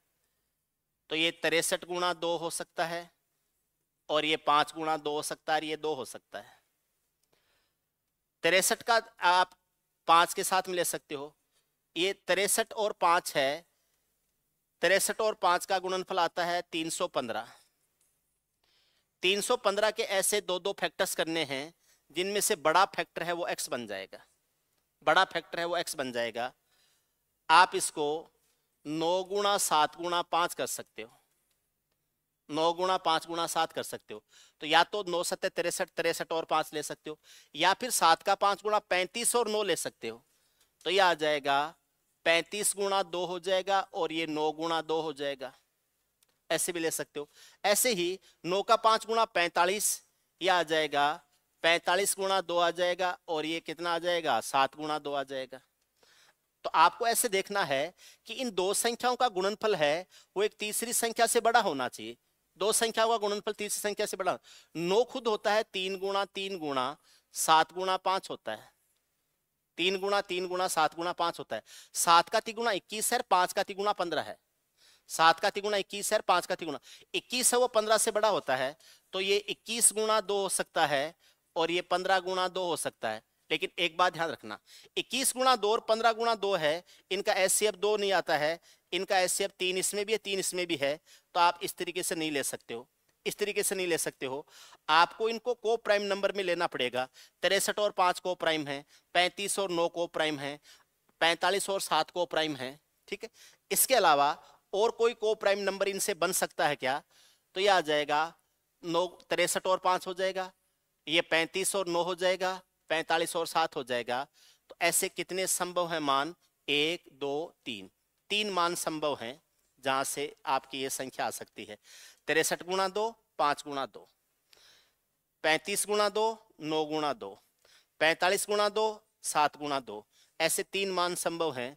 तो ये 63 गुणा 2 हो सकता है, और ये 5 गुणा 2 हो सकता है, और ये 2 हो सकता है। 63 का आप 5 के साथ में ले सकते हो, ये 63 और 5 है, 63 और 5 का गुणनफल आता है 315। 315 के ऐसे 2 फैक्टर्स करने हैं जिनमें से बड़ा फैक्टर है वो x बन जाएगा, बड़ा फैक्टर है वो x बन जाएगा। आप इसको 9 गुणा 7 गुणा 5 कर सकते हो, 9 गुणा 5 गुणा 7 कर सकते हो। तो या तो 9 7 63, 63 और 5 ले सकते हो, या फिर 7 का 5 गुणा 35 और 9 ले सकते हो। तो ये आ जाएगा 35 गुणा 2 हो जाएगा, और ये 9 गुणा 2 हो जाएगा, ऐसे भी ले सकते हो। ऐसे ही 9 का 5 गुणा 45, ये आ जाएगा 45 गुणा 2 आ जाएगा, और ये कितना आ जाएगा 7 गुणा 2 आ जाएगा। तो तो आपको ऐसे देखना है कि इन दो संख्याओं का गुणनफल है वो एक तीसरी संख्या से बड़ा होना चाहिए। दो संख्याओं का गुणनफल तीसरी संख्या से बड़ा। 9 खुद होता है 3 गुणा 3 गुणा 7 गुणा 5 होता है। 3 गुणा 3 गुणा 7 गुणा 5 होता है। 7 का तिगुणा 21 है, 5 का तिगुणा 15 है। 7 का तिगुणा 21 है, 5 का तिगुणा 21 है, वो 15 से बड़ा होता है। तो ये 21 गुणा 2 हो सकता है और ये 15 गुणा 2 हो सकता है। लेकिन एक बात ध्यान रखना, 21 गुणा 2 और 15 गुणा 2 है, इनका एचसीएफ 2 नहीं आता है, इनका एचसीएफ 3 इसमें भी है 3 इसमें भी है। तो आप इस तरीके से नहीं ले सकते हो, इस तरीके से नहीं ले सकते हो। आपको इनको को प्राइम नंबर में लेना पड़ेगा। 63 और 5 को प्राइम है, 35 और 9 को प्राइम है, 45 और 7 को प्राइम है। ठीक है, इसके अलावा और कोई को प्राइम नंबर इनसे बन सकता है क्या? तो ये आ जाएगा 9 63 और 5 हो जाएगा, ये 35 और 9 हो जाएगा, 45 और 7 हो जाएगा। तो ऐसे कितने संभव है मान? 1 2 3, 3 मान संभव हैं जहां से आपकी ये संख्या आ सकती है। 63 गुणा 2 5 गुणा 2, 35 गुणा 2 9 गुणा 2, 45 गुणा 2 7 गुणा 2, ऐसे 3 मान संभव हैं।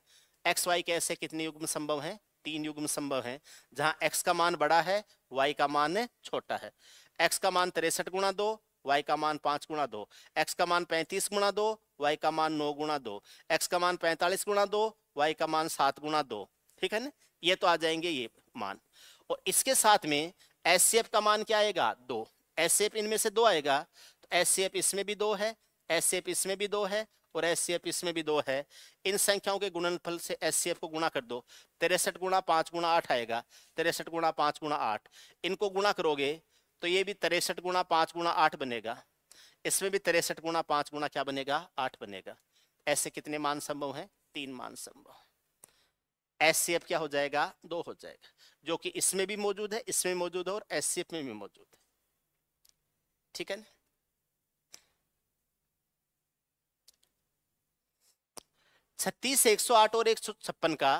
एक्स वाई के ऐसे कितने युग्म संभव हैं? 3 युग्म संभव हैं, जहां x का मान बड़ा है, y का मान छोटा है। x का मान 63 गुणा 2, y का मान 5 गुणा 2, x का मान 35 गुणा 2, y का मान 9 गुणा 2, x का मान 45 गुणा 2, y का मान 7 गुणा 2। ठीक है ना, ये तो आ जाएंगे ये मान। और इसके साथ में एचसीएफ का मान क्या आएगा? 2। एचसीएफ इनमें से 2 आएगा, तो एचसीएफ इसमें भी 2 है, एचसीएफ इसमें भी 2 है और एचसीएफ इसमें भी 2 है। इन संख्याओं के गुणनफल से एचसीएफ को गुणा कर दो। 63 गुणा 5 गुणा 8 आएगा, 63 गुणा 5 गुणा 8। इनको गुणा करोगे तो ये भी 63 गुणा 5 गुणा 8 बनेगा, इसमें भी 63 गुणा 5 गुणा क्या बनेगा? 8 बनेगा। ऐसे कितने मान संभव हैं? 3 मान संभव। एचसीएफ क्या हो जाएगा? 2 हो जाएगा, जो कि इसमें भी मौजूद है, इसमें मौजूद है और एचसीएफ में भी मौजूद है। ठीक है ना? 36 108 और 156 का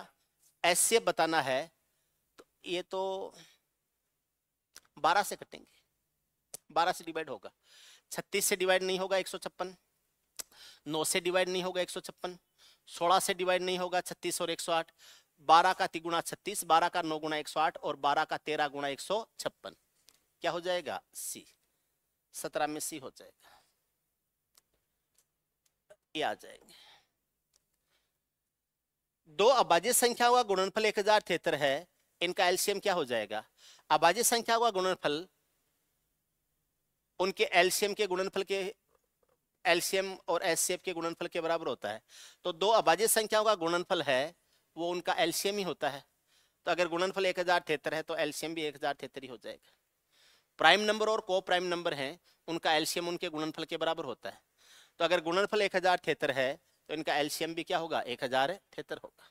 एचसीएफ बताना है, तो ये तो 12 से कटेंगे, 12 से डिवाइड होगा। 36 से डिवाइड नहीं होगा 156, 9 से डिवाइड नहीं होगा 156, 16 से डिवाइड नहीं होगा 36 और 108, 12 का तिगुणा 36, 12 का 9 गुणा 108 और 12 का 13 गुणा 156। क्या हो जाएगा? सी। 17 में सी हो जाएगा, ये आ जाएंगे। दो अभाज्य संख्याओं का गुणनफल 1073 है, इनका एलसीएम क्या हो जाएगा? अभाज्य संख्याओं का गुणनफल उनके एलसीएम के गुणनफल के एलसीएम और एचसीएफ के गुणनफल के बराबर होता है। तो दो अभाज्य संख्याओं का गुणनफल है वो उनका एलसीएम ही होता है। तो अगर गुणनफल 1073 है तो एलसीएम भी 1073 ही हो जाएगा। प्राइम नंबर और को प्राइम नंबर हैं, उनका एलसीएम उनके गुणनफल के बराबर होता है। तो अगर गुणनफल 1073 है तो इनका एलसीएम भी क्या होगा? 1073 होगा।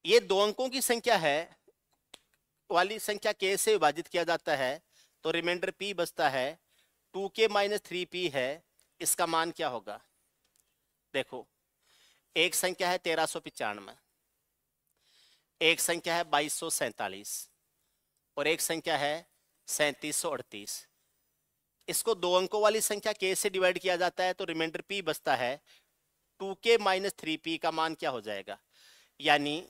ये 2 अंकों की संख्या है वाली संख्या k से विभाजित किया जाता है तो रिमाइंडर p बचता है। 2k - 3p है, इसका मान क्या होगा? देखो, एक संख्या है 1395, एक संख्या है 2247 और एक संख्या है 3738। इसको 2 अंकों वाली संख्या k से डिवाइड किया जाता है तो रिमाइंडर p बचता है। 2k - 3p का मान क्या हो जाएगा? यानी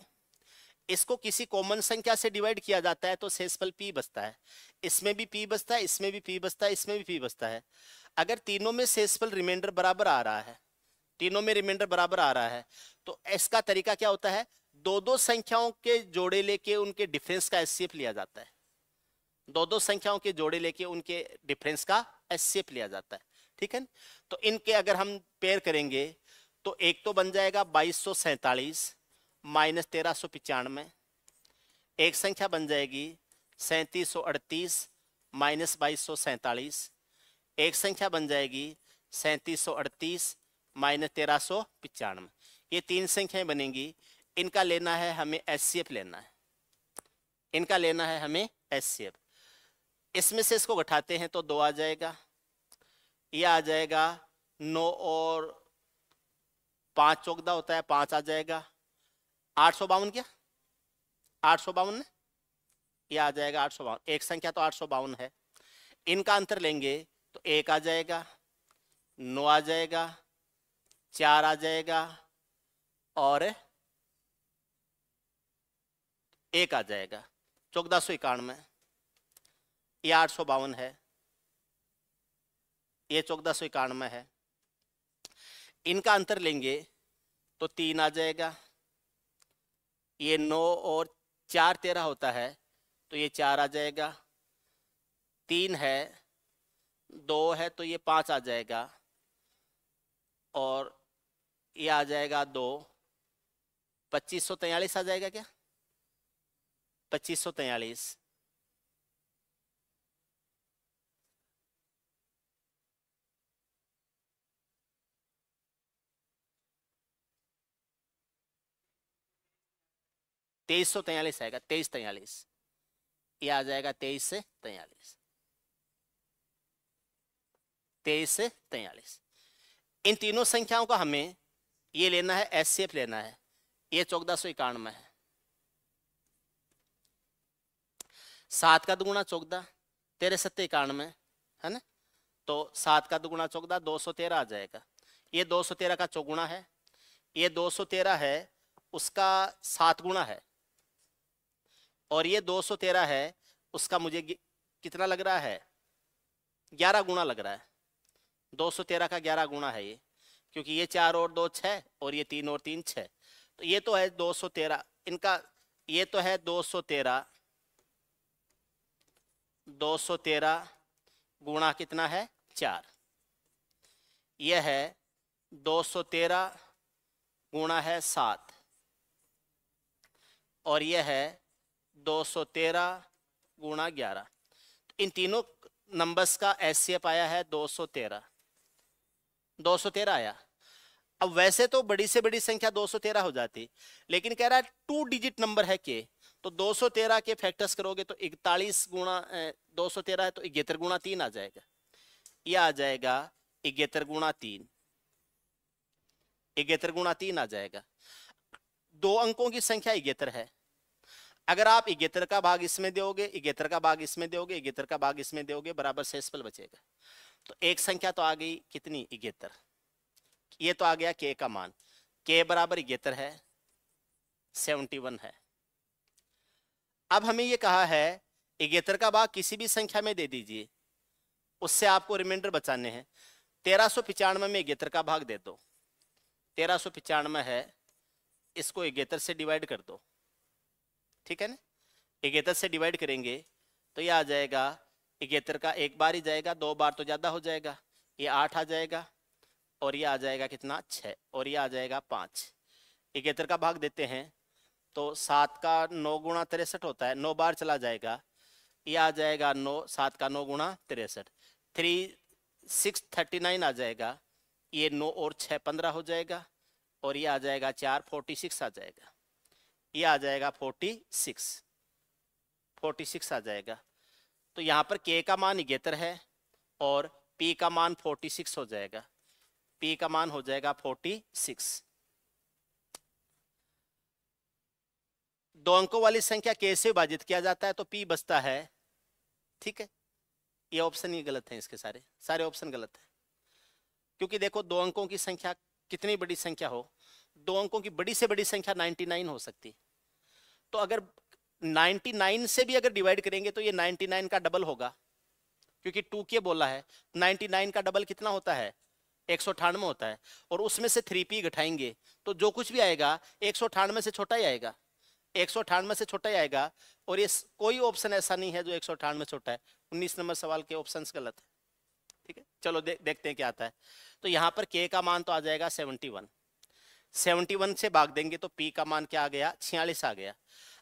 इसको किसी कॉमन संख्या से डिवाइड किया जाता है तो शेषफल p बचता है। इसमें भी p बचता है, इसमें भी p बचता है, इसमें भी p बचता है। अगर तीनों में शेषफल रिमाइंडर बराबर आ रहा है, तीनों में रिमाइंडर बराबर आ रहा है, तो इसका तरीका क्या होता है? दो संख्याओं के जोड़े लेके उनके डिफरेंस का एचसीएफ लिया जाता है। दो संख्याओं के जोड़े लेके उनके डिफरेंस का एचसीएफ लिया जाता है। ठीक है, तो इनके अगर हम पेयर करेंगे तो एक तो बन जाएगा 2247 माइनस 1395, एक संख्या बन जाएगी 3738 माइनस 2247, एक संख्या बन जाएगी 3738 माइनस 1395। ये 3 संख्याएं बनेंगी। इनका लेना है हमें एचसीएफ लेना है, इनका लेना है हमें एचसीएफ। इसमें से इसको घटाते हैं तो 2 आ जाएगा, ये आ जाएगा 9 और 5 14 होता है, 5 आ जाएगा। 852 क्या? 852 ये आ जाएगा 852। एक संख्या तो 852 है, इनका अंतर लेंगे तो 1 आ जाएगा, 9 आ जाएगा, 4 आ जाएगा और 1 आ जाएगा। 1491। ये 852 है, ये 1491 है। इनका अंतर लेंगे तो 3 आ जाएगा। ये 9 और 4 13 होता है, तो ये 4 आ जाएगा। 3 है, 2 है, तो ये 5 आ जाएगा और ये आ जाएगा 2। 2543 आ जाएगा क्या? 2543। तेईस सौ 43 आएगा, 2343। ये आ जाएगा 23 से 43, 23 से 43। इन तीनों संख्याओं का हमें ये लेना है, एचसीएफ लेना है। ये 1491 है। 7 का दुगुना 14, 13 7 91 है ना। तो 7 का दुगुना 14, 213 आ जाएगा। ये 213 का चौगुना है, ये 213 है उसका 7 गुना है, और ये 213 है उसका मुझे कितना लग रहा है? 11 गुना लग रहा है। 213 का 11 गुना है ये, क्योंकि ये 4 और 2 6 और ये 3 और 3 6। तो ये तो है 213 इनका, ये तो है 213। 213 गुणा कितना है? 4। यह है 213 गुणा है 7, और यह है 213 गुणा 11। इन तीनों नंबर्स का एचसीएफ आया है 213। 213 आया। अब वैसे तो बड़ी से बड़ी संख्या 213 हो जाती, लेकिन कह रहा है 2 डिजिट नंबर है के, तो 213 के फैक्टर्स करोगे तो 41 गुणा 213 है तो 71 गुणा 3 आ जाएगा। यह आ जाएगा 71 गुणा 3, 71 गुणा 3 आ जाएगा। 2 अंकों की संख्या 71 है। अगर आप 71 का भाग इसमें दोगे, 71 का भाग इसमें दोगे, 71 का भाग इसमें दोगे, बराबर शेषफल बचेगा। तो एक संख्या तो आ गई कितनी? 71। ये तो आ गया के का मान। के बराबर 71 है, 71 है। अब हमें ये कहा है 71 का भाग किसी भी संख्या में दे दीजिए, उससे आपको रिमाइंडर बचाने हैं। 1395 में 71 का भाग दे दो। 1395 है, इसको 71 से डिवाइड कर दो, ठीक है ना। 71 से डिवाइड करेंगे तो ये आ जाएगा 71 का एक बार ही जाएगा, 2 बार तो ज्यादा हो जाएगा। ये 8 आ जाएगा, और ये आ जाएगा कितना? 6, और ये आ जाएगा 5। 71 का भाग देते हैं तो 7 का 9 गुणा 63 होता है, 9 बार चला जाएगा। ये आ जाएगा 9, 7 का 9 गुणा 63, 3639 आ जाएगा। ये 9 और 6 15 हो जाएगा, और ये आ जाएगा 4 46 आ जाएगा। ये आ जाएगा 46 आ जाएगा। तो यहाँ पर के का मान 71 है और पी का मान 46 हो जाएगा। पी का मान हो जाएगा 46। 2 अंकों वाली संख्या के से विभाजित किया जाता है तो पी बचता है, ठीक है। ये ऑप्शन ही गलत है, इसके सारे ऑप्शन गलत है। क्योंकि देखो 2 अंकों की संख्या कितनी बड़ी संख्या हो, 2 अंकों की बड़ी से बड़ी संख्या 99 हो सकती। तो अगर 99 से भी अगर डिवाइड करेंगे तो ये 99 का डबल होगा, क्योंकि 2 के बोला है। 99 का डबल कितना होता है? 198 होता है, और उसमें से 3p घटाएंगे तो जो कुछ भी आएगा 198 से छोटा ही आएगा। 198 से छोटा ही आएगा, और ये कोई ऑप्शन ऐसा नहीं है जो 198 छोटा है। 19 नंबर सवाल के ऑप्शंस गलत है, ठीक है। चलो देखते हैं क्या आता है। तो यहाँ पर के का मान तो आ जाएगा 71। 71 से भाग देंगे तो पी का मान क्या आ गया? 46 आ गया।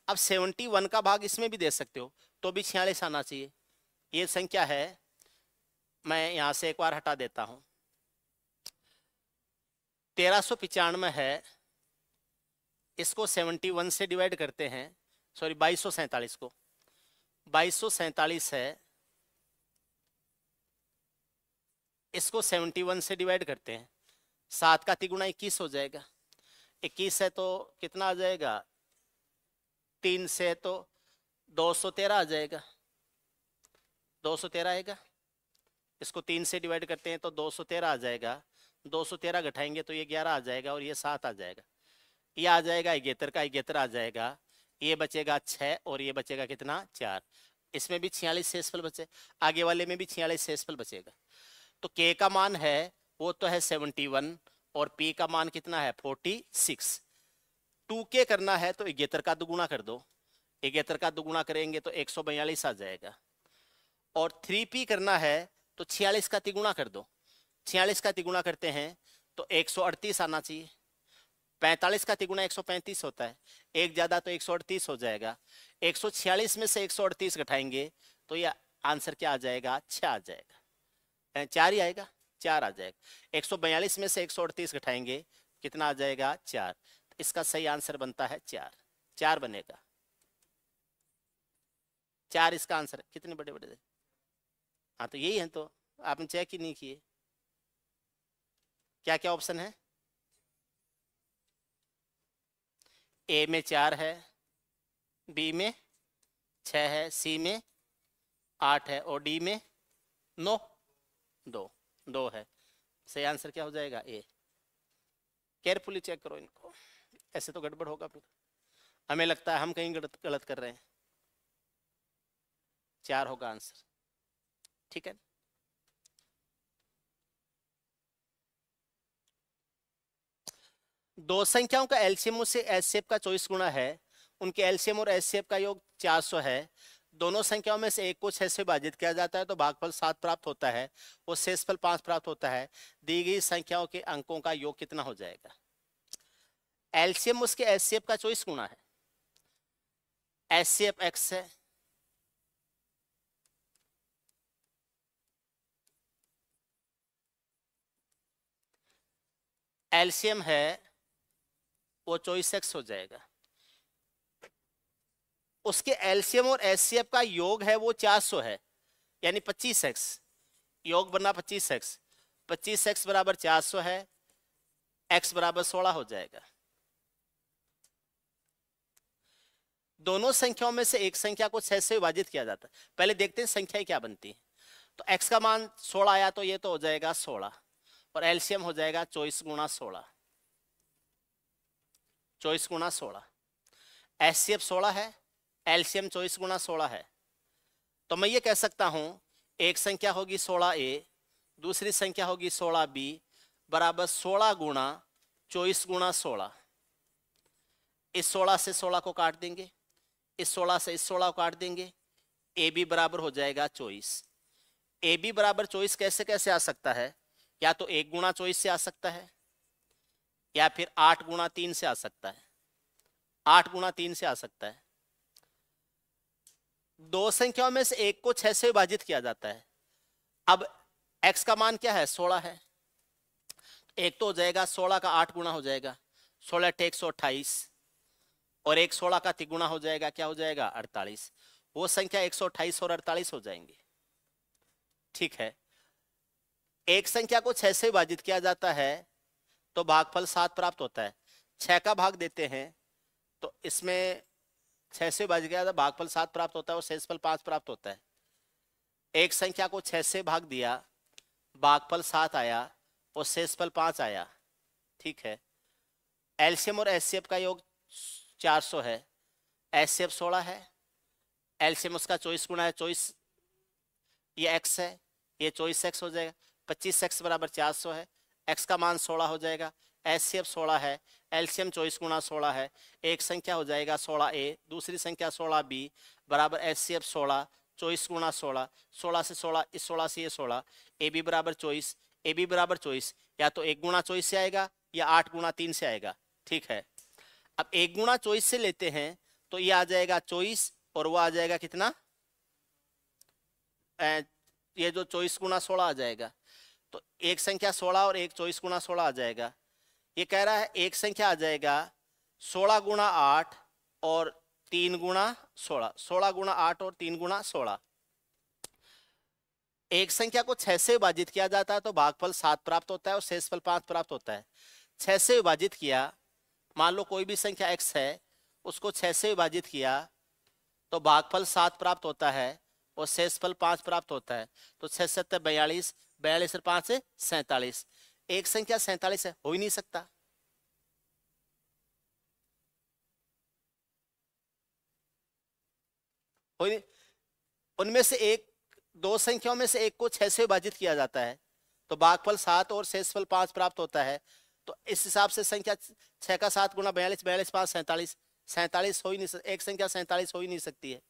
अब 71 का भाग इसमें भी दे सकते हो तो भी 46 आना चाहिए। ये संख्या है, मैं यहां से एक बार हटा देता हूं। 1395 है, इसको 71 से डिवाइड करते हैं, सॉरी 2247 को। 2247 है, इसको 71 से डिवाइड करते हैं। 7 का 3 गुना 21 हो जाएगा। 21 है तो कितना आ जाएगा? 3 से तो 213 आ जाएगा। 213 आएगा। इसको 3 से डिवाइड करते हैं तो 213 आ जाएगा, 213 घटाएंगे तो ये 11 आ जाएगा और ये 7 आ जाएगा, ये आ जाएगा 71 का 71 आ जाएगा, ये बचेगा 6 और ये बचेगा कितना 4, इसमें भी 46 शेषफल बचे, आगे वाले में भी 46 शेषफल बचेगा। तो k का मान है वो तो है 71 और p का मान कितना है 46। 2k करना है तो 71 का दुगुना कर दो, 71 का दुगुना करेंगे तो 142 आ जाएगा, और 3p करना है तो 46 का तिगुना कर दो, 46 का तिगुना करते हैं तो 138 आना चाहिए, 45 का तिगुना 135 होता है, एक ज्यादा तो 138 हो जाएगा, 146 में से 138 घटाएंगे तो ये आंसर क्या आ जाएगा 6 आ जाएगा, 4 ही आएगा, 4 आ जाएगा। 142 में से 138 घटाएंगे कितना आ जाएगा 4, इसका सही आंसर बनता है 4, 4 बनेगा, 4 इसका आंसर। कितने बड़े बड़े, हाँ तो यही है, तो आपने चेक ही नहीं किए। क्या क्या ऑप्शन है, ए में 4 है, बी में 6 है, सी में 8 है और डी में 9, 2 है। सही आंसर क्या हो जाएगा ए। केयरफुली चेक करो इनको, ऐसे तो गड़बड़ होगा फिर, हमें लगता है हम कहीं गलत कर रहे हैं। 4 होगा आंसर, ठीक है। दो संख्याओं का एलसीएम से एचसीएफ का 24 गुना है, उनके एलसीएम और एचसीएफ का योग 400 है, दोनों संख्याओं में से एक को 6 से विभाजित किया जाता है तो भागफल 7 प्राप्त होता है और शेषफल 5 प्राप्त होता है, दी गई संख्याओं के अंकों का योग कितना हो जाएगा। एलसीएम उसके एचसीएफ का 24 गुना है, एचसीएफ x है, एलसीएम है वो 24x हो जाएगा, उसके एलसीएम और एचसीएफ का योग है वो 400 है यानी 25x, योग बना 25x, 25x बराबर 400 है, x बराबर 16 हो जाएगा। दोनों संख्याओं में से एक संख्या को 6 से विभाजित किया जाता है, पहले देखते हैं संख्याएं क्या बनती है। तो x का मान 16 आया तो ये तो हो जाएगा 16 और एलसीएम हो जाएगा 24 गुणा 16, 24 गुणा 16, एचसीएफ 16 है, एलसीएम 24 गुणा 16 है, तो मैं ये कह सकता हूं एक संख्या होगी 16a, दूसरी संख्या होगी 16b बराबर 16 गुणा 24 गुणा 16। इस 16 से 16 को काट देंगे, इस 16 से इस 16 को काट देंगे, ए बी बराबर हो जाएगा 24। ए बी बराबर 24 कैसे कैसे आ सकता है, या तो 1 गुणा 24 से आ सकता है या फिर 8 गुणा 3 से आ सकता है, 8 गुणा 3 से आ सकता है। दो संख्याओं में से एक को 6 से विभाजित किया जाता है, अब x का मान क्या है 16 है, एक तो हो जाएगा 16 का 8 गुणा हो जाएगा, 16 × 128 और एक 16 का तिगुना हो जाएगा, क्या हो जाएगा 48, वो संख्या 128 और 48 हो जाएंगे, ठीक है। एक संख्या को 6 से विभाजित किया जाता है तो भागफल 7 प्राप्त होता है, 6 का भाग देते हैं तो इसमें 6 से विभाजित किया जाता है, भागफल 7 प्राप्त होता है और शेषफल 5 प्राप्त होता है। एक संख्या को 6 से भाग दिया, भागफल 7 आया और शेषफल 5 आया, ठीक है। एलसीएम और एचसीएफ का योग 400 है, एचसीएफ 16 है, एलसीएम उसका 24 गुना है 24, ये x है, ये 24x हो जाएगा, 25x बराबर 400 है, x का मान 16 हो जाएगा, एचसीएफ 16 है, एलसीएम 24 गुणा 16 है, एक संख्या हो जाएगा 16a, दूसरी संख्या 16b बराबर एचसीएफ 16, 24 गुणा 16, 16 से 16, इस 16 से ये 16, ए बी बराबर 24, ए बी बराबर 24 या तो 1 गुणा 24 से आएगा या 8 गुणा 3 से आएगा, ठीक है। अब 1 गुणा 24 से लेते हैं तो ये आ जाएगा 24 और वो आ जाएगा कितना, ये जो 24 गुणा 16 आ जाएगा, तो एक संख्या 16 और एक 24 गुणा 16 आ जाएगा। ये कह रहा है एक संख्या आ जाएगा 16 गुणा 8 और 3 गुणा 16, 16 गुणा 8 और 3 गुणा 16। एक संख्या को 6 से विभाजित किया जाता है तो भागफल 7 प्राप्त होता है और शेषफल 5 प्राप्त होता है। 6 से विभाजित किया, मान लो कोई भी संख्या x है, उसको 6 से विभाजित किया तो भागफल 7 प्राप्त होता है और शेषफल 5 प्राप्त होता है। तो 6 7 42, 42 और 5 से 47। एक संख्या 47 है, हो ही नहीं सकता। हो ही नहीं। उनमें से एक, दो संख्याओं में से एक को 6 से विभाजित किया जाता है तो भागफल 7 और शेषफल 5 प्राप्त होता है। तो इस हिसाब से संख्या 6 का 7 गुना 42, 42 5 47, 47 हो ही नहीं सकती। एक संख्या 47 हो ही नहीं सकती है,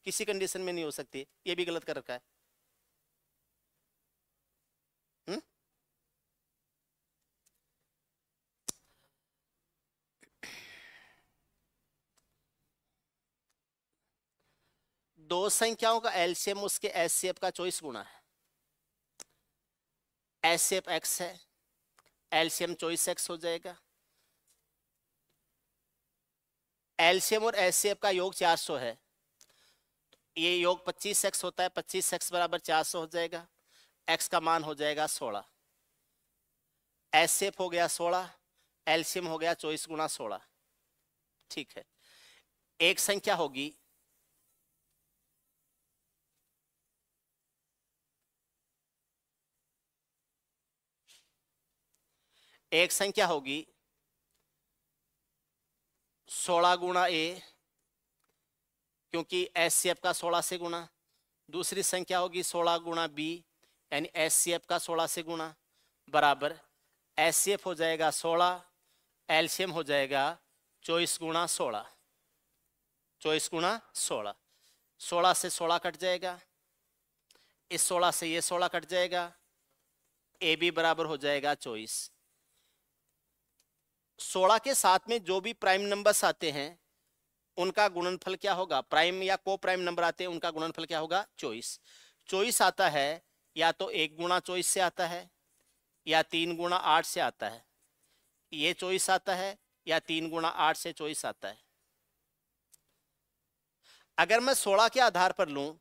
किसी कंडीशन में नहीं हो सकती। ये भी गलत कर रखा है। हुँ? दो संख्याओं का एलसीएम उसके एचसीएफ का 24 गुना है। एचसीएफ एक्स है, एलसीएम 24x हो जाएगा। एलसीएम और एचसीएफ का योग 400 है, ये योग 25x होता है, 25x बराबर 400 हो जाएगा। x का मान हो जाएगा 16। एचसीएफ हो गया 16, एलसीएम हो गया 24 गुना 16। ठीक है, एक संख्या होगी एक संख्या होगी 16 गुना ए, क्योंकि एचसीएफ का 16 से गुना। दूसरी संख्या होगी 16 गुना बी, यानी एचसीएफ का 16 से गुना, बराबर एचसीएफ हो जाएगा 16, एलसीएम हो जाएगा 24 गुना 16। 24 गुना 16, 16 से 16 कट जाएगा, इस 16 से ये 16 कट जाएगा, ए बी बराबर हो जाएगा 24। 16 के साथ में जो भी प्राइम नंबर्स आते हैं उनका गुणनफल क्या होगा? प्राइम या को प्राइम नंबर आते हैं उनका गुणनफल क्या होगा? 24। 24 आता है या तो 1 गुना 24 से आता है या 3 गुना 8 से आता है। ये 24 आता है या 3 गुना 8 से 24 आता है। अगर मैं 16 के आधार पर लूं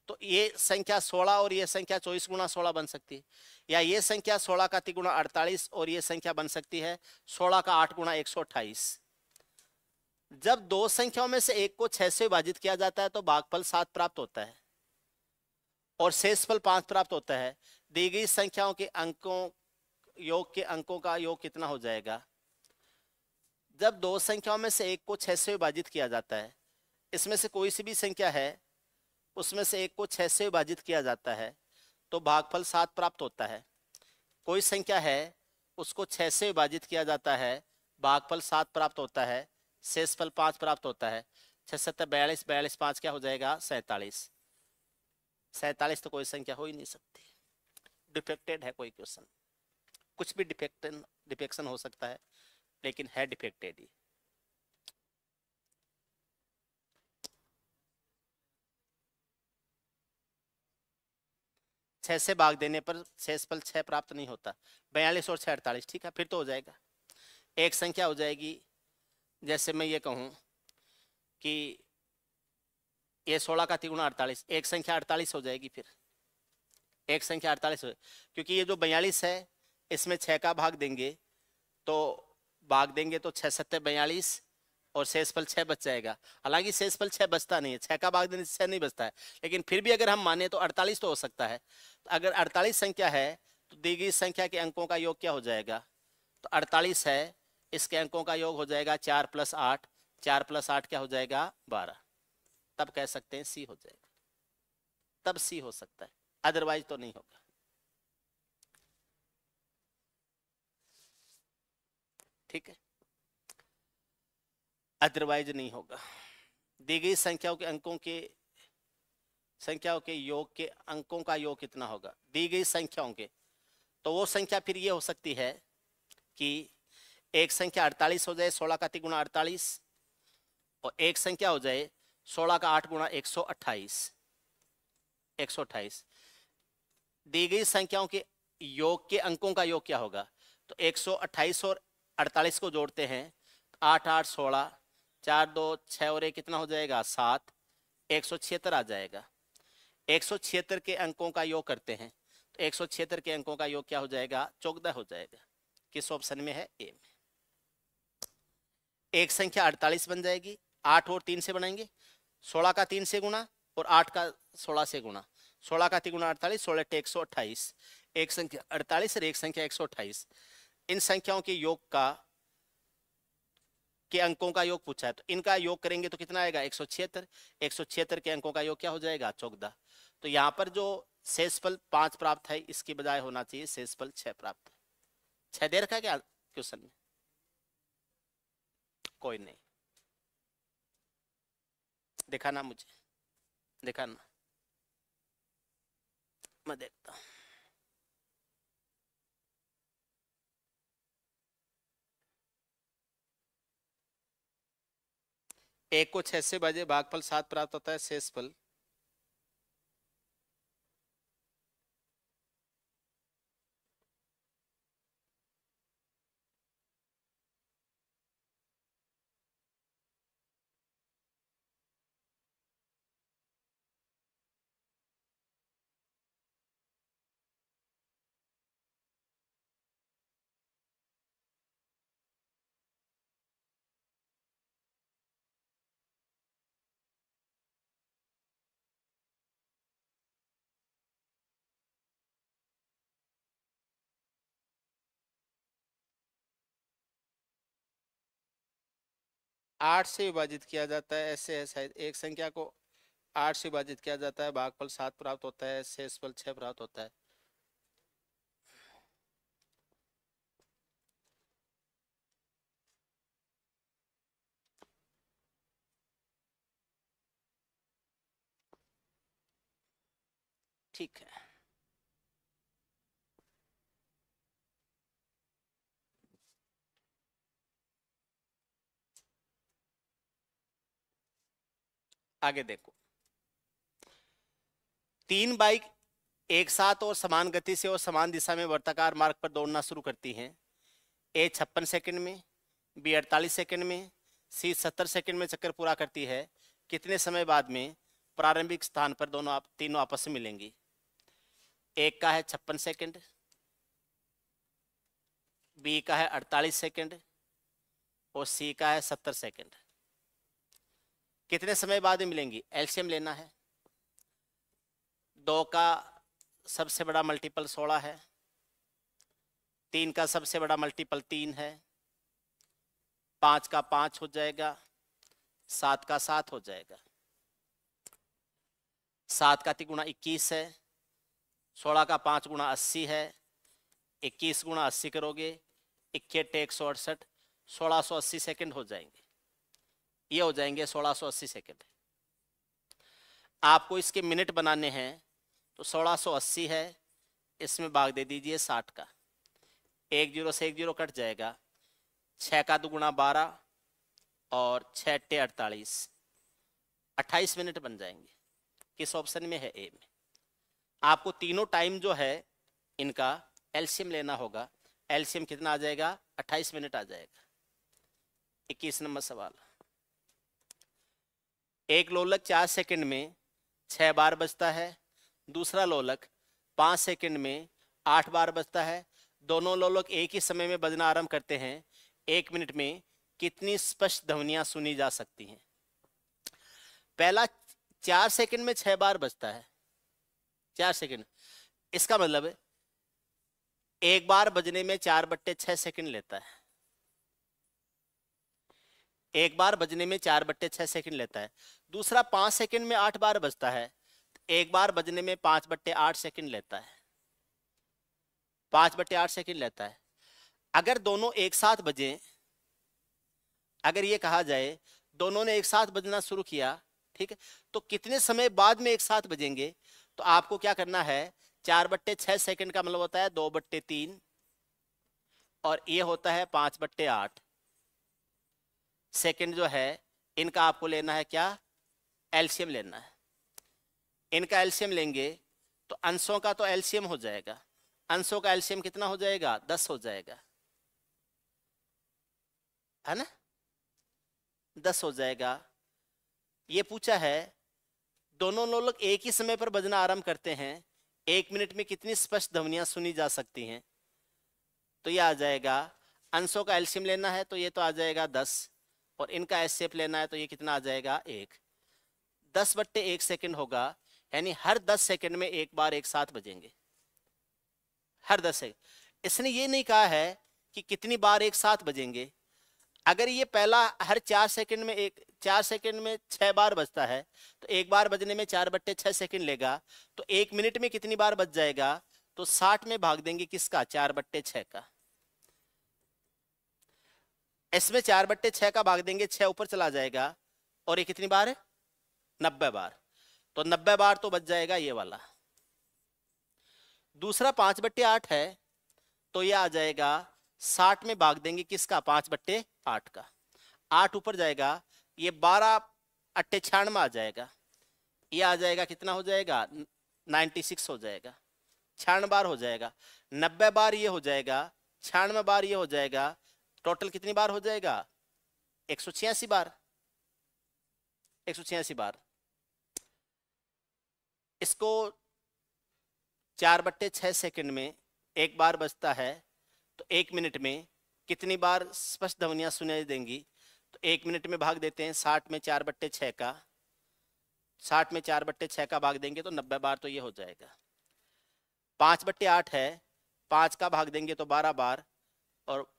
तो ये संख्या 16 और ये संख्या 24 गुना 16 बन सकती है, या ये संख्या 16 का 3 गुना 48 और ये संख्या बन सकती है 16 का 8 गुना 128। जब दो संख्याओं में से एक को 6 से विभाजित किया जाता है तो भागफल 7 प्राप्त होता है और शेषफल 5 प्राप्त होता है। दी गई संख्याओं के अंकों योग के अंकों का योग कितना हो जाएगा? जब दो संख्याओं में से एक को 6 से विभाजित किया जाता है, इसमें से कोई सी भी संख्या है उसमें से एक को 6 से विभाजित किया जाता है तो भागफल 7 प्राप्त होता है। कोई संख्या है उसको 6 से विभाजित किया जाता है, भागफल 7 प्राप्त होता है, शेषफल 5 प्राप्त होता है। 6 7 42, 42 5 क्या हो जाएगा? 47। 47 तो कोई संख्या हो ही नहीं सकती। डिफेक्टेड है कोई क्वेश्चन, कुछ भी डिफेक्शन हो सकता है लेकिन है डिफेक्टेड ही। छह से भाग देने पर शेषफल 6 प्राप्त नहीं होता। 42 और 6 48। ठीक है, फिर तो हो जाएगा। एक संख्या हो जाएगी, जैसे मैं ये कहूं कि ये 16 का 3 गुना 48, एक संख्या 48 हो जाएगी। फिर एक संख्या 48 हो, क्योंकि ये जो 42 है इसमें 6 का भाग देंगे तो 6 7 42 और शेषफल 6 बच जाएगा। हालांकि शेषफल 6 बचता नहीं है, 6 का भाग देने से 6 नहीं बचता है, लेकिन फिर भी अगर हम माने तो 48 तो हो सकता है। तो अगर 48 संख्या है तो दी गई संख्या के अंकों का योग क्या हो जाएगा? तो 48 है, इसके अंकों का योग हो जाएगा 4 + 8, 4 + 8 क्या हो जाएगा? 12। तब कह सकते हैं सी हो जाएगा, तब सी हो सकता है, अदरवाइज तो नहीं होगा। ठीक है, अदरवाइज नहीं होगा। दी गई संख्याओं के योग के अंकों का योग कितना होगा? दी गई संख्याओं के, तो वो संख्या फिर ये हो सकती है कि एक संख्या 48 हो जाए 16 का 3 गुना 48, और एक संख्या हो जाए 16 का 8 गुना 128। 128 दी गई संख्याओं के योग के अंकों का योग क्या होगा? तो 128 और 48 को जोड़ते हैं, 8 8 16, 4 2 6 और 1 कितना हो जाएगा? 7, 176 आ जाएगा। 176 के अंकों का योग करते हैं तो 176 के अंकों का योग क्या हो जाएगा? 14 हो जाएगा। किस ऑप्शन में है? ए में। एक संख्या 48 बन जाएगी, 8 और 3 से बनाएंगे, 16 का 3 से गुना और 8 का 16 से गुणा, 16 का 3 गुणा 48, 16 टे 128, एक संख्या 48 और एक संख्या 128। इन संख्याओं के योग का के अंकों का योग पूछा है, तो इनका योग करेंगे तो कितना आएगा 176। 176 के अंकों का योग क्या हो जाएगा 14। तो यहाँ पर जो शेषफल 5 प्राप्त है, इसकी बजाय होना चाहिए शेषफल 6 प्राप्त है। 6 दे रखा है क्या क्वेश्चन में? कोई नहीं, दिखाना मुझे, दिखाना, मैं देखता हूं। एक को 6 से बजे भागफल 7 प्राप्त होता है, शेषफल आठ से विभाजित किया जाता है, ऐसे है शायद। एक संख्या को 8 से विभाजित किया जाता है, भागफल 7 प्राप्त होता है, शेषफल 6 प्राप्त होता है। ठीक है, आगे देखो। 3 बाइक एक साथ और समान गति से और समान दिशा में वर्ताकार मार्ग पर दौड़ना शुरू करती हैं। ए 56 सेकंड में, बी 48 सेकंड में, सी 70 सेकंड में चक्कर पूरा करती है। कितने समय बाद में प्रारंभिक स्थान पर तीनों आपस में मिलेंगी? एक का है 56 सेकंड, बी का है 48 सेकंड और सी का है 70 सेकंड। कितने समय बाद में मिलेंगी? एलसीएम लेना है। 2 का सबसे बड़ा मल्टीपल 16 है, 3 का सबसे बड़ा मल्टीपल 3 है, 5 का 5 हो जाएगा, 7 का 7 हो जाएगा। 7 का 3 गुणा 21 है, 16 का 5 गुणा 80 है, 21 गुणा 80 करोगे 21 168, 1680 सेकंड हो जाएंगे। ये हो जाएंगे 1680 सेकंड। आपको इसके मिनट बनाने हैं तो 1680 है, इसमें भाग दे दीजिए 60 का, 1 0 से 1 0 कट जाएगा, 6 का 2 गुणा 12 और 6 टे 48, 28 मिनट बन जाएंगे। किस ऑप्शन में है? ए में। आपको तीनों टाइम जो है इनका एलसीएम लेना होगा। एलसीएम कितना आ जाएगा? 28 मिनट आ जाएगा। 21 नंबर सवाल। एक लोलक 4 सेकंड में 6 बार बजता है, दूसरा लोलक 5 सेकंड में 8 बार बजता है। दोनों लोलक एक ही समय में बजना आरंभ करते हैं। 1 मिनट में कितनी स्पष्ट ध्वनियां सुनी जा सकती हैं? पहला 4 सेकंड में 6 बार बजता है, 4 सेकंड, इसका मतलब एक बार बजने में 4/6 सेकंड लेता है। एक बार बजने में 4/6 सेकंड लेता है। दूसरा 5 सेकंड में 8 बार बजता है, एक बार बजने में 5/8 सेकंड लेता है। 5/8 सेकंड लेता है। अगर दोनों एक साथ बजे, अगर ये कहा जाए दोनों ने एक साथ बजना शुरू किया, ठीक है, तो कितने समय बाद में एक साथ बजेंगे? तो आपको क्या करना है, 4/6 सेकंड का मतलब होता है 2/3 और ये होता है 5/8 सेकंड जो है। इनका आपको लेना है क्या? एलसीएम लेना है। इनका एलसीएम लेंगे तो अंशों का तो एलसीएम हो जाएगा। अंशों का एलसीएम कितना हो जाएगा? 10 हो जाएगा, है ना? 10 हो जाएगा। ये पूछा है दोनों लोग एक ही समय पर बजना आरंभ करते हैं, 1 मिनट में कितनी स्पष्ट ध्वनियां सुनी जा सकती हैं? तो ये आ जाएगा, अंशों का एलसीएम लेना है तो ये तो आ जाएगा 10 और इनका एचसीएफ लेना है तो ये कितना आ जाएगा? 1। 10/1 सेकंड होगा, यानी हर 10 सेकंड में एक बार एक साथ बजेंगे, हर 10 सेकंड। इसने ये नहीं कहा है कि कितनी बार एक साथ बजेंगे। अगर ये पहला हर 4 सेकंड में 4 सेकंड में 6 बार बजता है, तो एक बार बजने में 4/6 सेकंड लेगा, तो 1 मिनट में कितनी बार बज जाएगा? तो 60 में भाग देंगे किसका? 4/6 का। इसमें 4/6 का भाग देंगे, 6 ऊपर चला जाएगा, और ये कितनी बार है? 90 बार। तो 90 बार तो बच जाएगा ये वाला। दूसरा 5/8 है, तो ये आ जाएगा 60 में भाग देंगे किसका? 5/8 का। 8 ऊपर जाएगा, ये 12/8 96 आ जाएगा। ये आ जाएगा कितना हो जाएगा? 96 हो जाएगा। 96 बार हो जाएगा। 90 बार ये हो जाएगा, 96 बार ये हो जाएगा। टोटल कितनी बार हो जाएगा? 186 बार। 186 बार। इसको 4/6 सेकंड में एक बार बजता है, तो 1 मिनट में कितनी बार स्पष्ट ध्वनियां सुनाई देंगी? तो 1 मिनट में भाग देते हैं 60 में 4/6 का। 60 में 4/6 का भाग देंगे तो 90 बार, तो ये हो जाएगा। 5/8 है, 5 का भाग देंगे तो 12 बार, और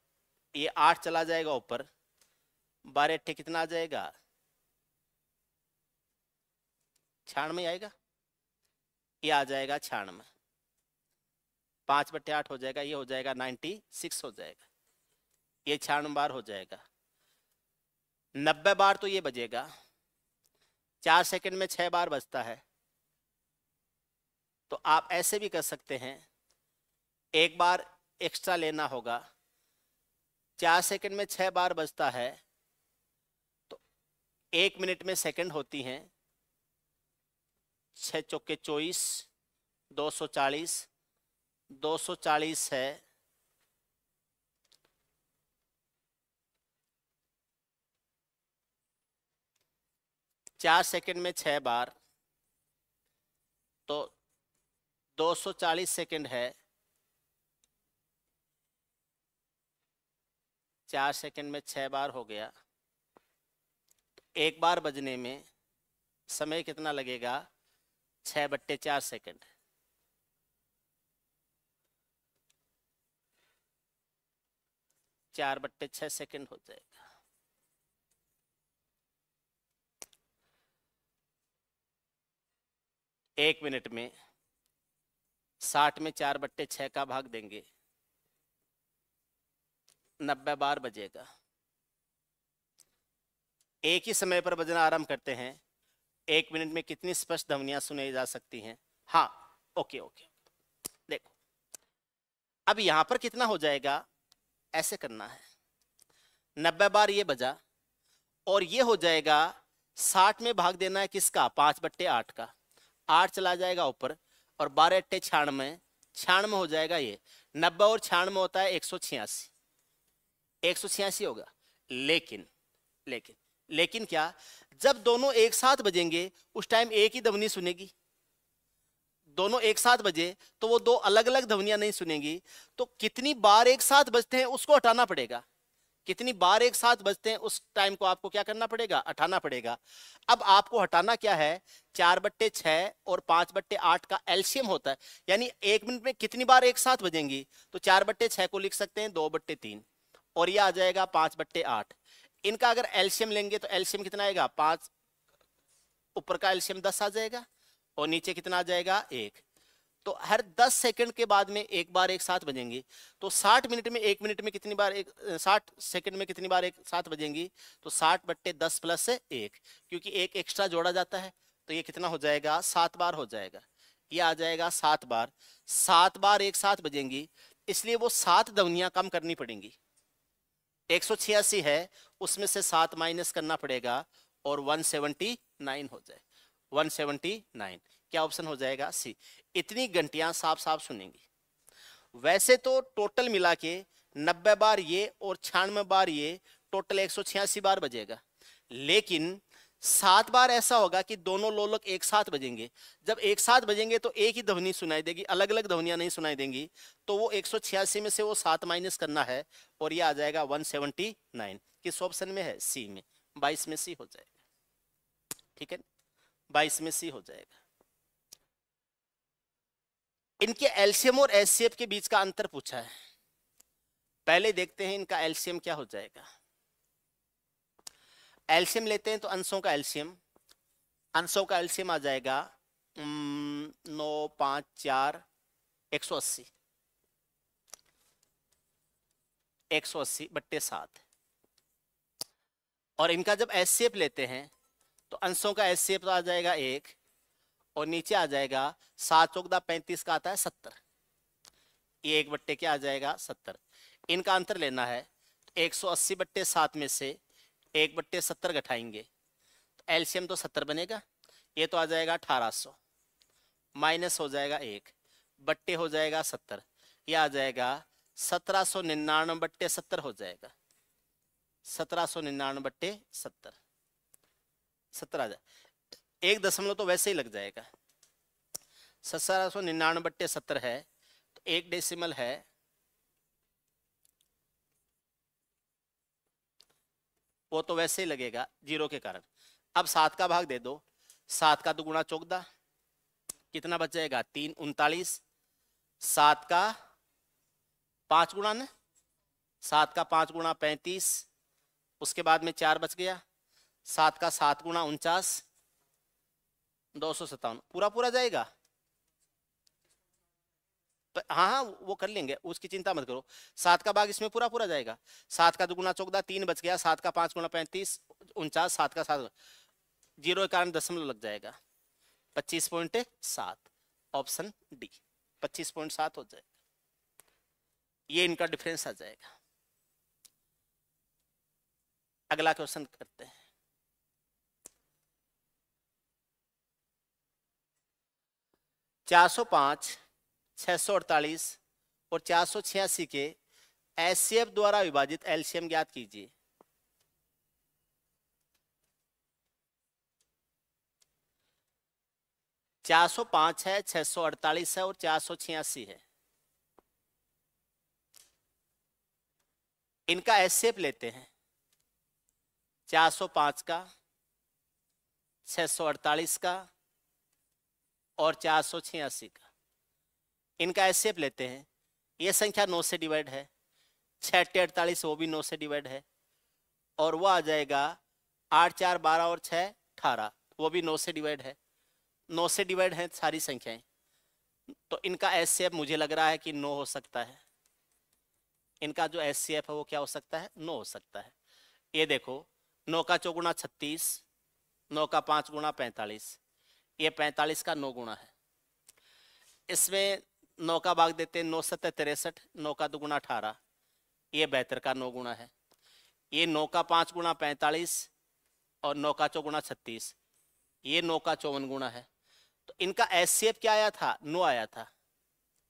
ये 8 चला जाएगा ऊपर, 12/8 कितना आ जाएगा? 96 आएगा। ये आ जाएगा 96। 5/8 हो जाएगा, ये हो जाएगा 96 हो जाएगा। ये 96 बार हो जाएगा। 90 बार तो ये बजेगा। 4 सेकंड में 6 बार बजता है, तो आप ऐसे भी कर सकते हैं, एक बार एक्स्ट्रा लेना होगा। 4 सेकंड में 6 बार बजता है, तो 1 मिनट में सेकंड होती हैं 6 चौके 24, 240। 240 है, चार सेकंड में 6 बार, तो 240 सेकंड है। 4 सेकंड में 6 बार हो गया। एक बार बजने में समय कितना लगेगा? 6/4 सेकंड। 4/6 सेकंड हो जाएगा। एक मिनट में 60 में 4/6 का भाग देंगे, 90 बार बजेगा। एक ही समय पर बजना आरंभ करते हैं। 1 मिनट में कितनी स्पष्ट ध्वनियां सुनाई जा सकती हैं? हाँ, ओके ओके। देखो अब यहां पर कितना हो जाएगा, ऐसे करना है। 90 बार ये बजा, और ये हो जाएगा 60 में भाग देना है किसका? 5/8 का। 8 चला जाएगा ऊपर, और 12/8 96। 96 हो जाएगा ये। 90 और 96 होता है 186। 186 होगा। लेकिन क्या, जब दोनों एक साथ बजेंगे उस टाइम एक ही ध्वनि सुनेगी। दोनों एक साथ बजे तो वो दो अलग अलग ध्वनियां नहीं सुनेंगी। तो कितनी बार एक साथ बजते हैं उसको हटाना पड़ेगा। कितनी बार एक साथ बजते हैं उस टाइम को आपको क्या करना पड़ेगा? हटाना पड़ेगा। अब आपको हटाना क्या है? 4/6 और 5/8 का एलसीएम होता है, यानी 1 मिनट में कितनी बार एक साथ बजेंगी। तो 4/6 को लिख सकते हैं 2/3, और यह आ जाएगा 5/8। इनका अगर एलसीएम लेंगे तो एलसीएम कितना आएगा? 5, ऊपर का एलसीएम 10 आ जाएगा, और नीचे कितना आ जाएगा? 1। तो हर 10 सेकंड के बाद में एक बार एक साथ बजेंगी। तो 60 मिनट में 1 मिनट में कितनी बार 60 सेकंड में कितनी बार एक साथ बजेंगी? तो 60/10 प्लस 1, क्योंकि एक एक्स्ट्रा जोड़ा जाता है, तो ये कितना हो जाएगा? 7 बार हो जाएगा। ये आ जाएगा 7 बार। 7 बार एक साथ बजेंगी, इसलिए वो 7 ध्वनियां कम करनी पड़ेंगी। 186 है, उसमें से 7 माइनस करना पड़ेगा, और 179 हो जाए। 179 क्या ऑप्शन हो जाएगा? सी। इतनी घंटियां साफ साफ सुनेंगी। वैसे तो टोटल मिला के 90 बार ये और 96 बार ये, टोटल 186 बार बजेगा। लेकिन 7 बार ऐसा होगा कि दोनों लोलक एक साथ बजेंगे। जब एक साथ बजेंगे तो एक ही ध्वनि सुनाई देगी, अलग अलग ध्वनियां नहीं सुनाई देंगी। तो वो 186 में से वो 7 माइनस करना है, और ये आ जाएगा 179। किस ऑप्शन में है? सी में। 22 में सी हो जाएगा। ठीक है। 22 में सी हो जाएगा। इनके एलसीएम और एचसीएफ के बीच का अंतर पूछा है। पहले देखते हैं इनका एलसीएम क्या हो जाएगा। एलसीएम लेते हैं तो अंशों का एलसीएम, अंशों का एलसीएम आ जाएगा 9 5 4 180, 180/7। और इनका जब एचसीएफ लेते हैं तो अंशों का एचसीएफ तो आ जाएगा 1 और नीचे आ जाएगा 7 चौक 35 का आता है 70, ये 1/, क्या आ जाएगा 70। इनका अंतर लेना है तो 180/7 में से 1/70 घटाएंगे तो एलसीएम तो 70 बनेगा, ये तो आ जाएगा 1800, माइनस हो जाएगा 1 बट्टे हो जाएगा 70, ये आ जाएगा 1799/70 हो जाएगा, 1799/70, 70 आ जाए। 1 दशमलव तो वैसे ही लग जाएगा, 1799/70 है तो 1 डेसिमल है, वो तो वैसे ही लगेगा जीरो के कारण। अब 7 का भाग दे दो, 7 का 2 गुणा 14, कितना बच जाएगा 3 39, 7 का 5 गुणा ना, 7 का 5 गुणा 35, उसके बाद में 4 बच गया, 7 का 7 गुणा 49, 257 पूरा पूरा जाएगा। हाँ हाँ वो कर लेंगे, उसकी चिंता मत करो। 7 का भाग इसमें पूरा पूरा जाएगा, 7 का 2 गुणा 14 3 बच गया, 7 का 5 गुणा 35 49, 7 का 7 जीरो के कारण दशमलव लग जाएगा, 25.7, ऑप्शन डी 25.7 हो जाएगा। ये इनका डिफरेंस आ जाएगा। अगला क्वेश्चन करते हैं। चार सौ 5 648 और 486 के एचसीएफ द्वारा विभाजित एलसीएम ज्ञात कीजिए। चार सौ 5 है, 648 है और 486 है। इनका एचसीएफ लेते हैं 405 का, 648 का और 486 का। इनका एचसीएफ लेते हैं, ये संख्या 9 से डिवाइड है, 6 48 वो भी 9 से डिवाइड है, और वो आ जाएगा 8 4 12 और 6 18, वो भी 9 से डिवाइड है। 9 से डिवाइड है सारी संख्याएं, तो इनका एचसीएफ मुझे लग रहा है कि 9 हो सकता है। इनका जो एचसीएफ है वो क्या हो सकता है, 9 हो सकता है। ये देखो 9 का 4 गुणा 36, 9 का 5 गुणा 45, ये 45 का 9 गुणा है। इसमें 9 का भाग देते हैं, 9 7 63, 9 का 2 गुणा 18, ये 72 का 9 गुणा है। ये 9 का 5 गुणा 45 और 9 का 4 गुणा 36, ये 9 का 54 गुणा है। तो इनका एचसीएफ क्या आया था, 9 आया था।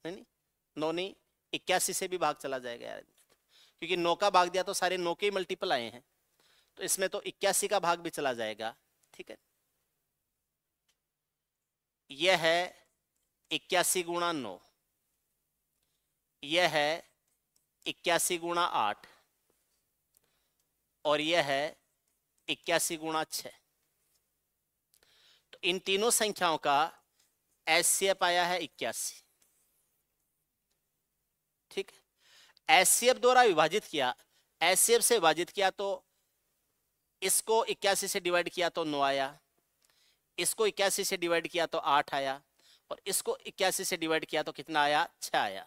नहीं 9 नहीं, 81 से भी भाग चला जाएगा यार, क्योंकि 9 का भाग दिया तो सारे 9 के ही मल्टीपल आए हैं, तो इसमें तो 81 का भाग भी चला जाएगा। ठीक है, यह है 81 गुणा 9, यह है 81 गुणा 8 और यह है 81 गुणा 6। तो इन तीनों संख्याओं का एचसीएफ आया है 81। ठीक है, एचसीएफ द्वारा विभाजित किया, एचसीएफ से विभाजित किया तो इसको 81 से डिवाइड किया तो 9 आया, इसको 81 से डिवाइड किया तो 8 आया, और इसको 81 से डिवाइड किया तो कितना आया, 6 आया।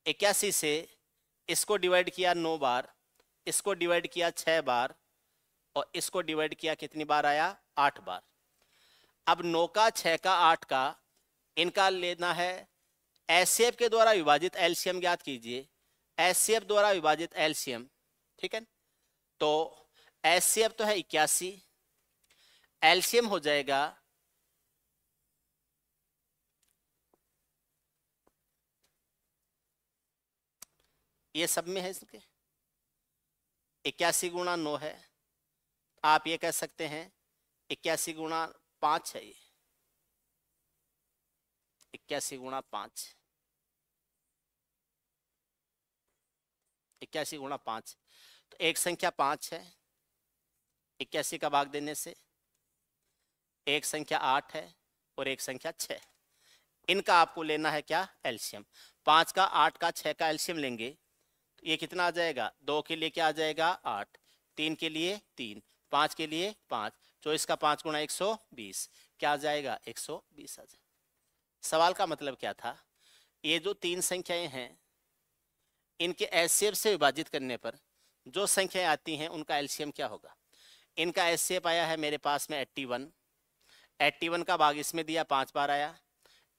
81 से इसको डिवाइड किया 9 बार, इसको डिवाइड किया 6 बार, और इसको डिवाइड किया कितनी बार आया, 8 बार। अब 9 का 6 का 8 का इनका लेना है, एचसीएफ के द्वारा विभाजित एलसीएम ज्ञात कीजिए। एचसीएफ द्वारा विभाजित एलसीएम, ठीक है, तो एचसीएफ तो है 81, एलसीएम हो जाएगा ये सब में है इसके 81 गुणा 9 है, आप ये कह सकते हैं 81 गुणा 5 है, ये 81 गुणा 5, 81 गुणा 5, तो एक संख्या 5 है 81 का भाग देने से, एक संख्या 8 है और एक संख्या 6। इनका आपको लेना है क्या, एलसीएम। 5 का 8 का 6 का एलसीएम लेंगे तो ये कितना आ जाएगा, 2 के लिए क्या आ जाएगा 8, 3 के लिए 3, 5 के लिए 5, 24 का 5 गुणा 120 क्या आ जाएगा 120 आ जाएगा। सवाल का मतलब क्या था, ये जो तीन संख्याएं हैं इनके एचसीएफ से विभाजित करने पर जो संख्याएं आती हैं उनका एलसीएम क्या होगा। इनका एचसीएफ आया है मेरे पास में 81, 81 का भाग इसमें दिया 5 बार आया,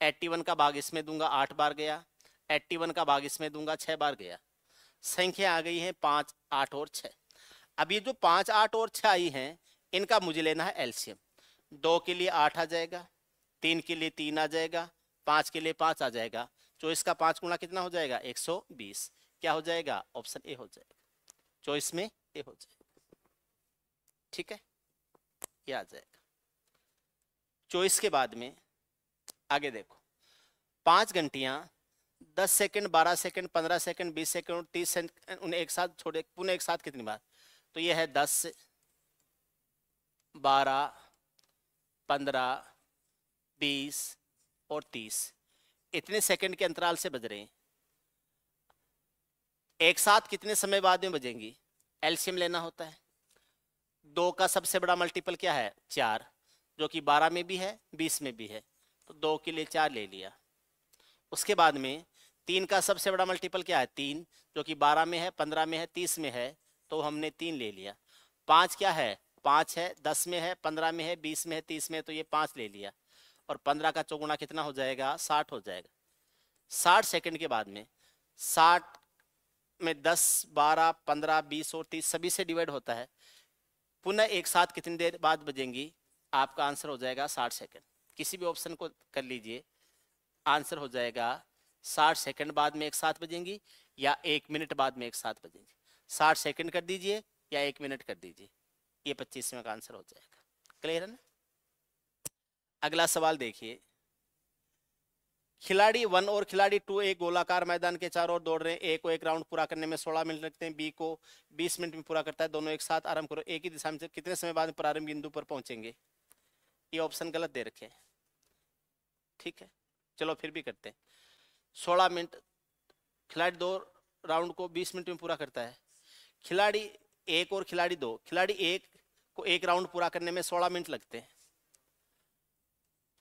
81 का भाग इसमें दूंगा 8 बार गया, 81 का भाग इसमें दूंगा 6 बार गया। संख्या आ गई है 5, 8 और 6। अब ये जो 5, 8 और 6 आई हैं इनका मुझे लेना है एलसीएम। 2 के लिए 8 आ जाएगा, 3 के लिए 3 आ जाएगा, 5 के लिए 5 आ जाएगा, 24 का 5 गुणा कितना हो जाएगा 120 क्या हो जाएगा, ऑप्शन ए हो जाएगा, चॉइस में ए हो जाएगा। ठीक है, ये आ जाएगा। चॉइस के बाद में आगे देखो, 5 घंटियां 10 सेकंड, 12 सेकंड, 15 सेकंड, 20 सेकंड और 30 सेकंड उन्हें एक साथ छोड़े, पुनः एक साथ कितनी बार, तो ये है 10, 12, 15, 20 और 30, इतने सेकंड के अंतराल से बज रहे हैं। एक साथ कितने समय बाद में बजेंगी, एलसीएम लेना होता है। 2 का सबसे बड़ा मल्टीपल क्या है 4, जो कि 12 में भी है 20 में भी है, तो 2 के लिए 4 ले लिया। उसके बाद में 3 का सबसे बड़ा मल्टीपल क्या है 3, जो कि 12 में है 15 में है 30 में है, तो हमने 3 ले लिया। 5 क्या है 5 है, 10 में है 15 में है 20 में है 30 में है, तो ये 5 ले लिया। और 15 का चौगुना कितना हो जाएगा 60 हो जाएगा। 60 सेकंड के बाद में 60 में 10, 12, 15, 20 और 30 सभी से डिवाइड होता है, पुनः एक साथ कितनी देर बाद बजेंगी, आपका आंसर हो जाएगा 60 सेकंड। किसी भी ऑप्शन को कर लीजिए, आंसर हो जाएगा 60 सेकंड बाद में एक साथ बजेंगी या 1 मिनट बाद में एक साथ बजेंगी। 60 सेकंड कर दीजिए या 1 मिनट कर दीजिए, ये 25वें का आंसर हो जाएगा। क्लियर है ना। अगला सवाल देखिए, खिलाड़ी 1 और खिलाड़ी 2 एक गोलाकार मैदान के चारों ओर दौड़ रहे हैं। ए को एक राउंड पूरा करने में 16 मिनट लगते हैं, बी को 20 मिनट में पूरा करता है। दोनों एक साथ आरंभ करो, एक ही दिशा में कितने समय बाद प्रारंभ बिंदु पर पहुंचेंगे। ये ऑप्शन गलत दे रखे हैं, ठीक है, चलो फिर भी करते हैं। 16 मिनट, खिलाड़ी 2 राउंड को 20 मिनट में पूरा करता है। खिलाड़ी 1 और खिलाड़ी 2, खिलाड़ी 1 को एक राउंड पूरा करने में 16 मिनट लगते हैं,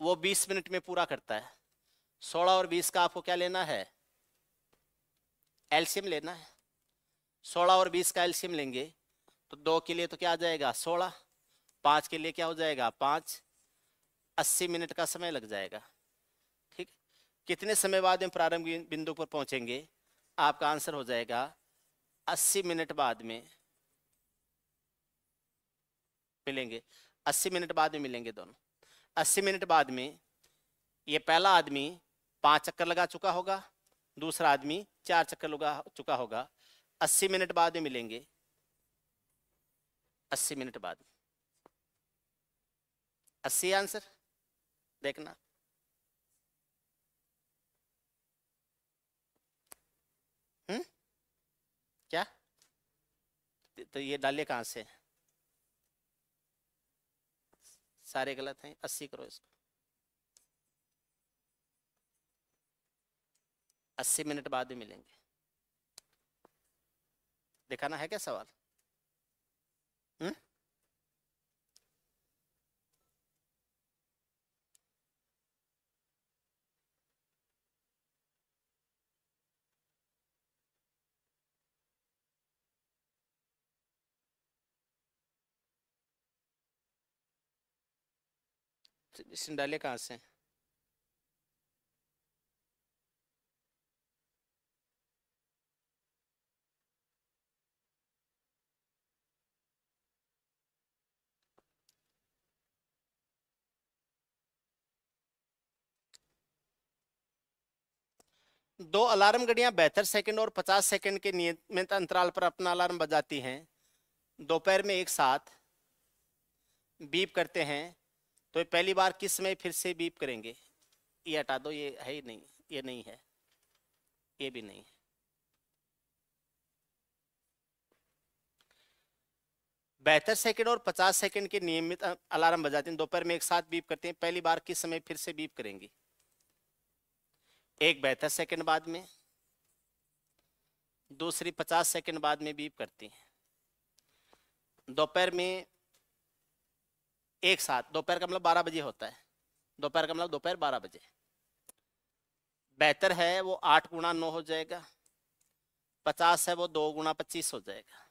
वो 20 मिनट में पूरा करता है। 16 और 20 का आपको क्या लेना है, एलसीएम लेना है। 16 और 20 का एलसीएम लेंगे तो 2 के लिए तो क्या आ जाएगा 16, 5 के लिए क्या हो जाएगा 5, 80 मिनट का समय लग जाएगा। ठीक, कितने समय बाद में प्रारंभ बिंदु पर पहुंचेंगे, आपका आंसर हो जाएगा 80 मिनट बाद में मिलेंगे। 80 मिनट बाद में मिलेंगे दोनों। 80 मिनट बाद में ये पहला आदमी 5 चक्कर लगा चुका होगा, दूसरा आदमी 4 चक्कर लगा चुका होगा। 80 मिनट बाद में मिलेंगे, 80 मिनट बाद। 80 आंसर देखना। क्या, तो ये डालिए कहां से, सारे गलत हैं। 80 करो इसको, 80 मिनट बाद में मिलेंगे। दिखाना है क्या सवाल। हम्म, इसने डाले कहां से। दो अलार्म घड़ियां 72 सेकंड और 50 सेकंड के नियमित अंतराल पर अपना अलार्म बजाती हैं। दोपहर में एक साथ बीप करते हैं, तो पहली बार किस समय फिर से बीप करेंगे। ये हटा दो, ये है ही नहीं, ये नहीं है, ये भी नहीं है। 72 सेकंड और 50 सेकंड के नियमित अलार्म बजाते हैं, दोपहर में एक साथ बीप करते हैं, पहली बार किस समय फिर से बीप करेंगे? एक 72 सेकंड बाद में, दूसरी 50 सेकंड बाद में बीप करती हैं। दोपहर में एक साथ, दोपहर का मतलब 12 बजे होता है, दोपहर का मतलब दोपहर 12 बजे। 72 है वो 8 गुणा 9 हो जाएगा, 50 है वो 2 गुणा 25 हो जाएगा।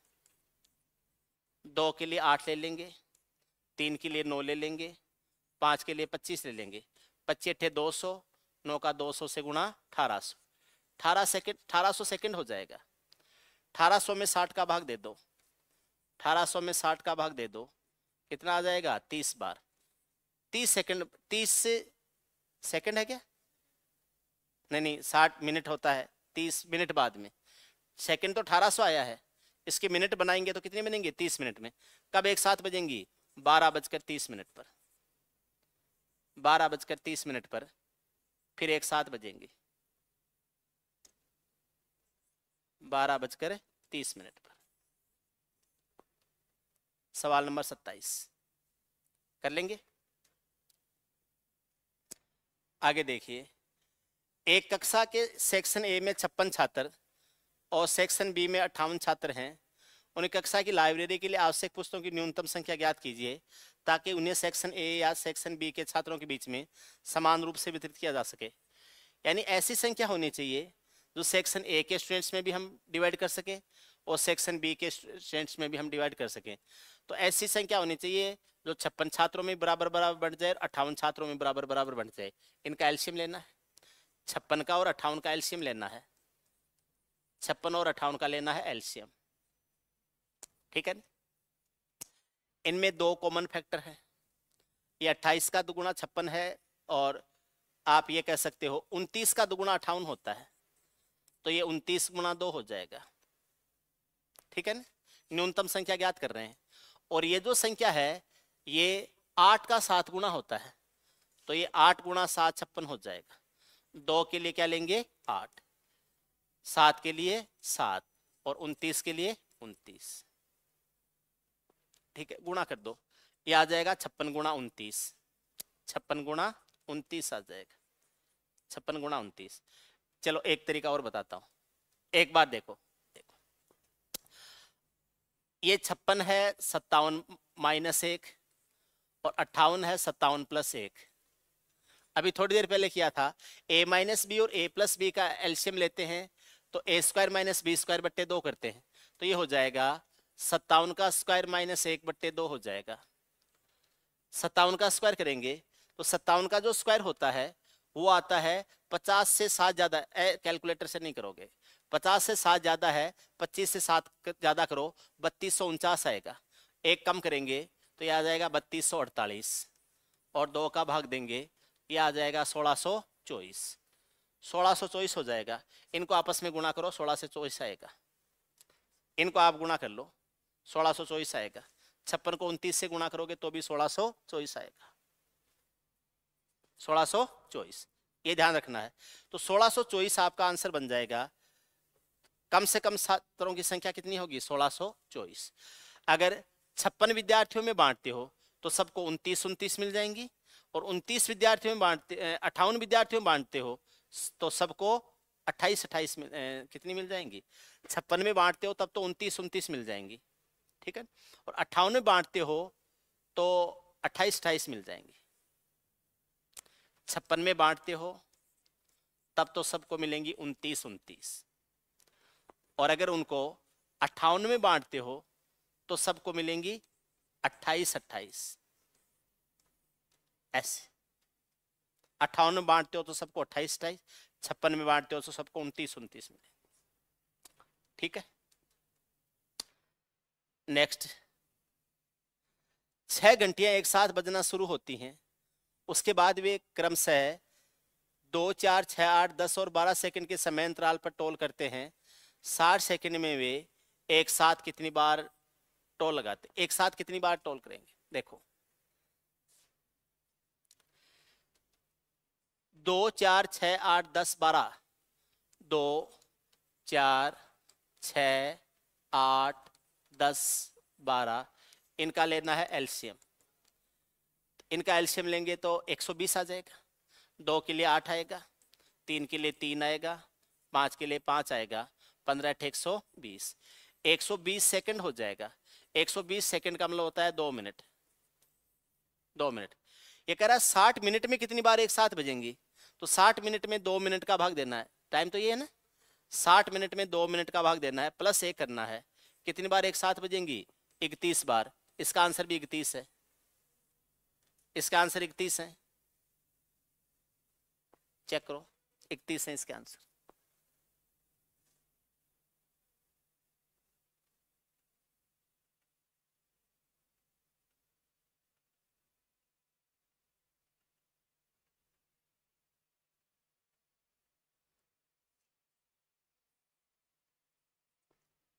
2 के लिए 8 ले लेंगे, 3 के लिए 9 ले लेंगे, 5 के लिए 25 ले लेंगे। 25 अट्ठे 200, 9 का 200 से गुणा 1800, 1800 सेकंड हो जाएगा। 1800 में 60 का भाग दे दो, 1800 में 60 का भाग दे दो, कितना आ जाएगा? 30 बार। 30 सेकंड, 30 सेकंड है क्या? नहीं, 60 मिनट होता है 30 मिनट बाद में। सेकंड तो 1800 आया है, इसके मिनट बनाएंगे तो कितने बनेंगे? 30 मिनट में। कब एक साथ बजेंगी? 12:30 पर, 12:30 पर फिर एक साथ बजेंगी, 12:30 पर। सवाल नंबर 27 कर लेंगे। आगे देखिए, एक कक्षा के सेक्शन ए में 56 छात्र और सेक्शन बी में 58 छात्र हैं। उन्हें कक्षा की लाइब्रेरी के लिए आवश्यक पुस्तकों की न्यूनतम संख्या ज्ञात कीजिए ताकि उन्हें सेक्शन ए या सेक्शन बी के छात्रों के बीच में समान रूप से वितरित किया जा सके। यानी ऐसी संख्या होनी चाहिए जो सेक्शन ए के स्टूडेंट्स में भी हम डिवाइड कर सकें और सेक्शन बी के स्टूडेंट्स में भी हम डिवाइड कर सकें। तो ऐसी संख्या होनी चाहिए जो 56 छात्रों में बराबर बराबर बढ़ जाए और 58 छात्रों में बराबर बराबर बढ़ जाए। इनका एलसीएम लेना है, 56 का और 58 का एलसीएम लेना है, 56 और 58 का लेना है एलसीएम। ठीक है, इनमें 2 कॉमन फैक्टर है, ये 28 का दुगुना 56 है और आप ये कह सकते हो 29 का दुगुना 58 होता है, तो ये 29 गुणा 2 हो जाएगा। ठीक है ना, न्यूनतम संख्या ज्ञात कर रहे हैं। और ये जो संख्या है ये 8 का 7 गुणा होता है, तो ये 8 गुणा 7 56 हो जाएगा। 2 के लिए क्या लेंगे? 8, 7 के लिए 7 और 29 के लिए 29। ठीक है, गुणा कर दो, ये आ जाएगा 56 गुणा 29, 56 गुणा 29 आ जाएगा, 56 गुणा 29। चलो एक तरीका और बताता हूं, एक बार देखो, ये 56 है 57 माइनस 1 और 58 है 57 प्लस 1। अभी थोड़ी देर पहले किया था, a माइनस बी और a प्लस बी का एलसीएम लेते हैं तो a square minus B square बट्टे 2 करते हैं, तो ये हो जाएगा 57 का स्क्वायर माइनस 1 बट्टे 2 हो जाएगा। 57 का स्क्वायर करेंगे तो 57 का जो स्क्वायर होता है वो आता है 50 से 7 ज्यादा, कैलकुलेटर से नहीं करोगे, 50 से 7 ज्यादा है, 25 से 7 ज्यादा करो, 3249 आएगा। एक कम करेंगे तो ये आ जाएगा 3248 और 2 का भाग देंगे, ये आ जाएगा 1624, 1624 हो जाएगा। इनको आपस में गुणा करो, 16 से 24 आएगा, इनको आप गुणा कर लो, 1624 आएगा। 56 को 29 से गुणा करोगे तो भी 1624 आएगा, 1624, ये ध्यान रखना है। तो 1624 आपका आंसर बन जाएगा। कम से कम छात्रों की संख्या कितनी होगी? 1624। अगर 56 विद्यार्थियों में बांटते हो तो सबको 29 मिल जाएंगी, और 29 विद्यार्थियों में बांटते 58 विद्यार्थियों में बांटते हो तो सबको 28 कितनी मिल जाएंगी? 56 में बांटते हो तब तो 29 मिल जाएंगी, ठीक है। और 58 में बांटते हो तो 28 मिल जाएंगी। 56 में बांटते हो तब तो सबको मिलेंगी 29। और अगर उनको 58 में बांटते हो तो सबको मिलेंगी 28। ऐसे 58 में बांटते हो तो सबको 28, 56 में बांटते हो तो सबको 29 मिलेंगे, ठीक है। नेक्स्ट, 6 घंटियां एक साथ बजना शुरू होती हैं, उसके बाद वे क्रमशः 2, 4, 6, 8, 10 और 12 सेकंड के समय अंतराल पर टोल करते हैं। 60 सेकंड में वे एक साथ कितनी बार टोल लगाते? एक साथ कितनी बार टोल करेंगे? देखो, 2, 4, 6, 8, 10, 12, 2, 4, 6, 8, 10, 12, इनका लेना है एलसीएम। इनका एलसीएम लेंगे तो 120 आ जाएगा, 2 के लिए 8 आएगा, 3 के लिए 3 आएगा, 5 के लिए 5 आएगा, 15 × 120, 120 सेकंड हो जाएगा। 120 सेकंड का मतलब होता है 2 मिनट। 2 मिनट। ये कह रहा है 60 मिनट में कितनी बार एक साथ बजेंगी, तो 60 मिनट में 2 मिनट का भाग देना है, टाइम तो ये है ना, 60 मिनट में 2 मिनट का भाग देना है, प्लस 1 करना है, कितनी बार एक साथ बजेंगी, 31 बार। इसका आंसर भी 31 है, इसका आंसर 31 है, चेक करो, 31 है इसका आंसर।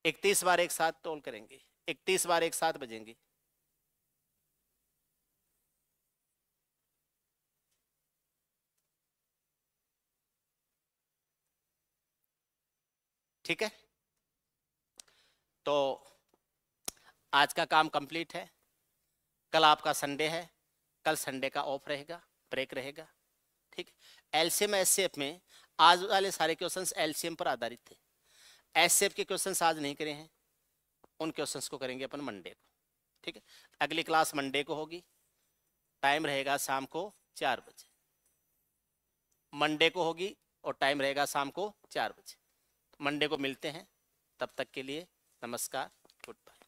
इकतीस बार एक साथ तोल करेंगे, 31 बार एक साथ बजेंगी। ठीक है, तो आज का काम कंप्लीट है। कल आपका संडे है, कल संडे का ऑफ रहेगा, ब्रेक रहेगा। ठीक, एलसीएम एचसीएफ में आज वाले सारे क्वेश्चंस एलसीएम पर आधारित थे। एचसीएफ के क्वेश्चंस आज नहीं करे हैं, उन क्वेश्चंस को करेंगे अपन मंडे को। ठीक है, अगली क्लास मंडे को होगी, टाइम रहेगा शाम को 4 बजे। मंडे को होगी और टाइम रहेगा शाम को 4 बजे। मंडे को मिलते हैं, तब तक के लिए नमस्कार, गुड बाय।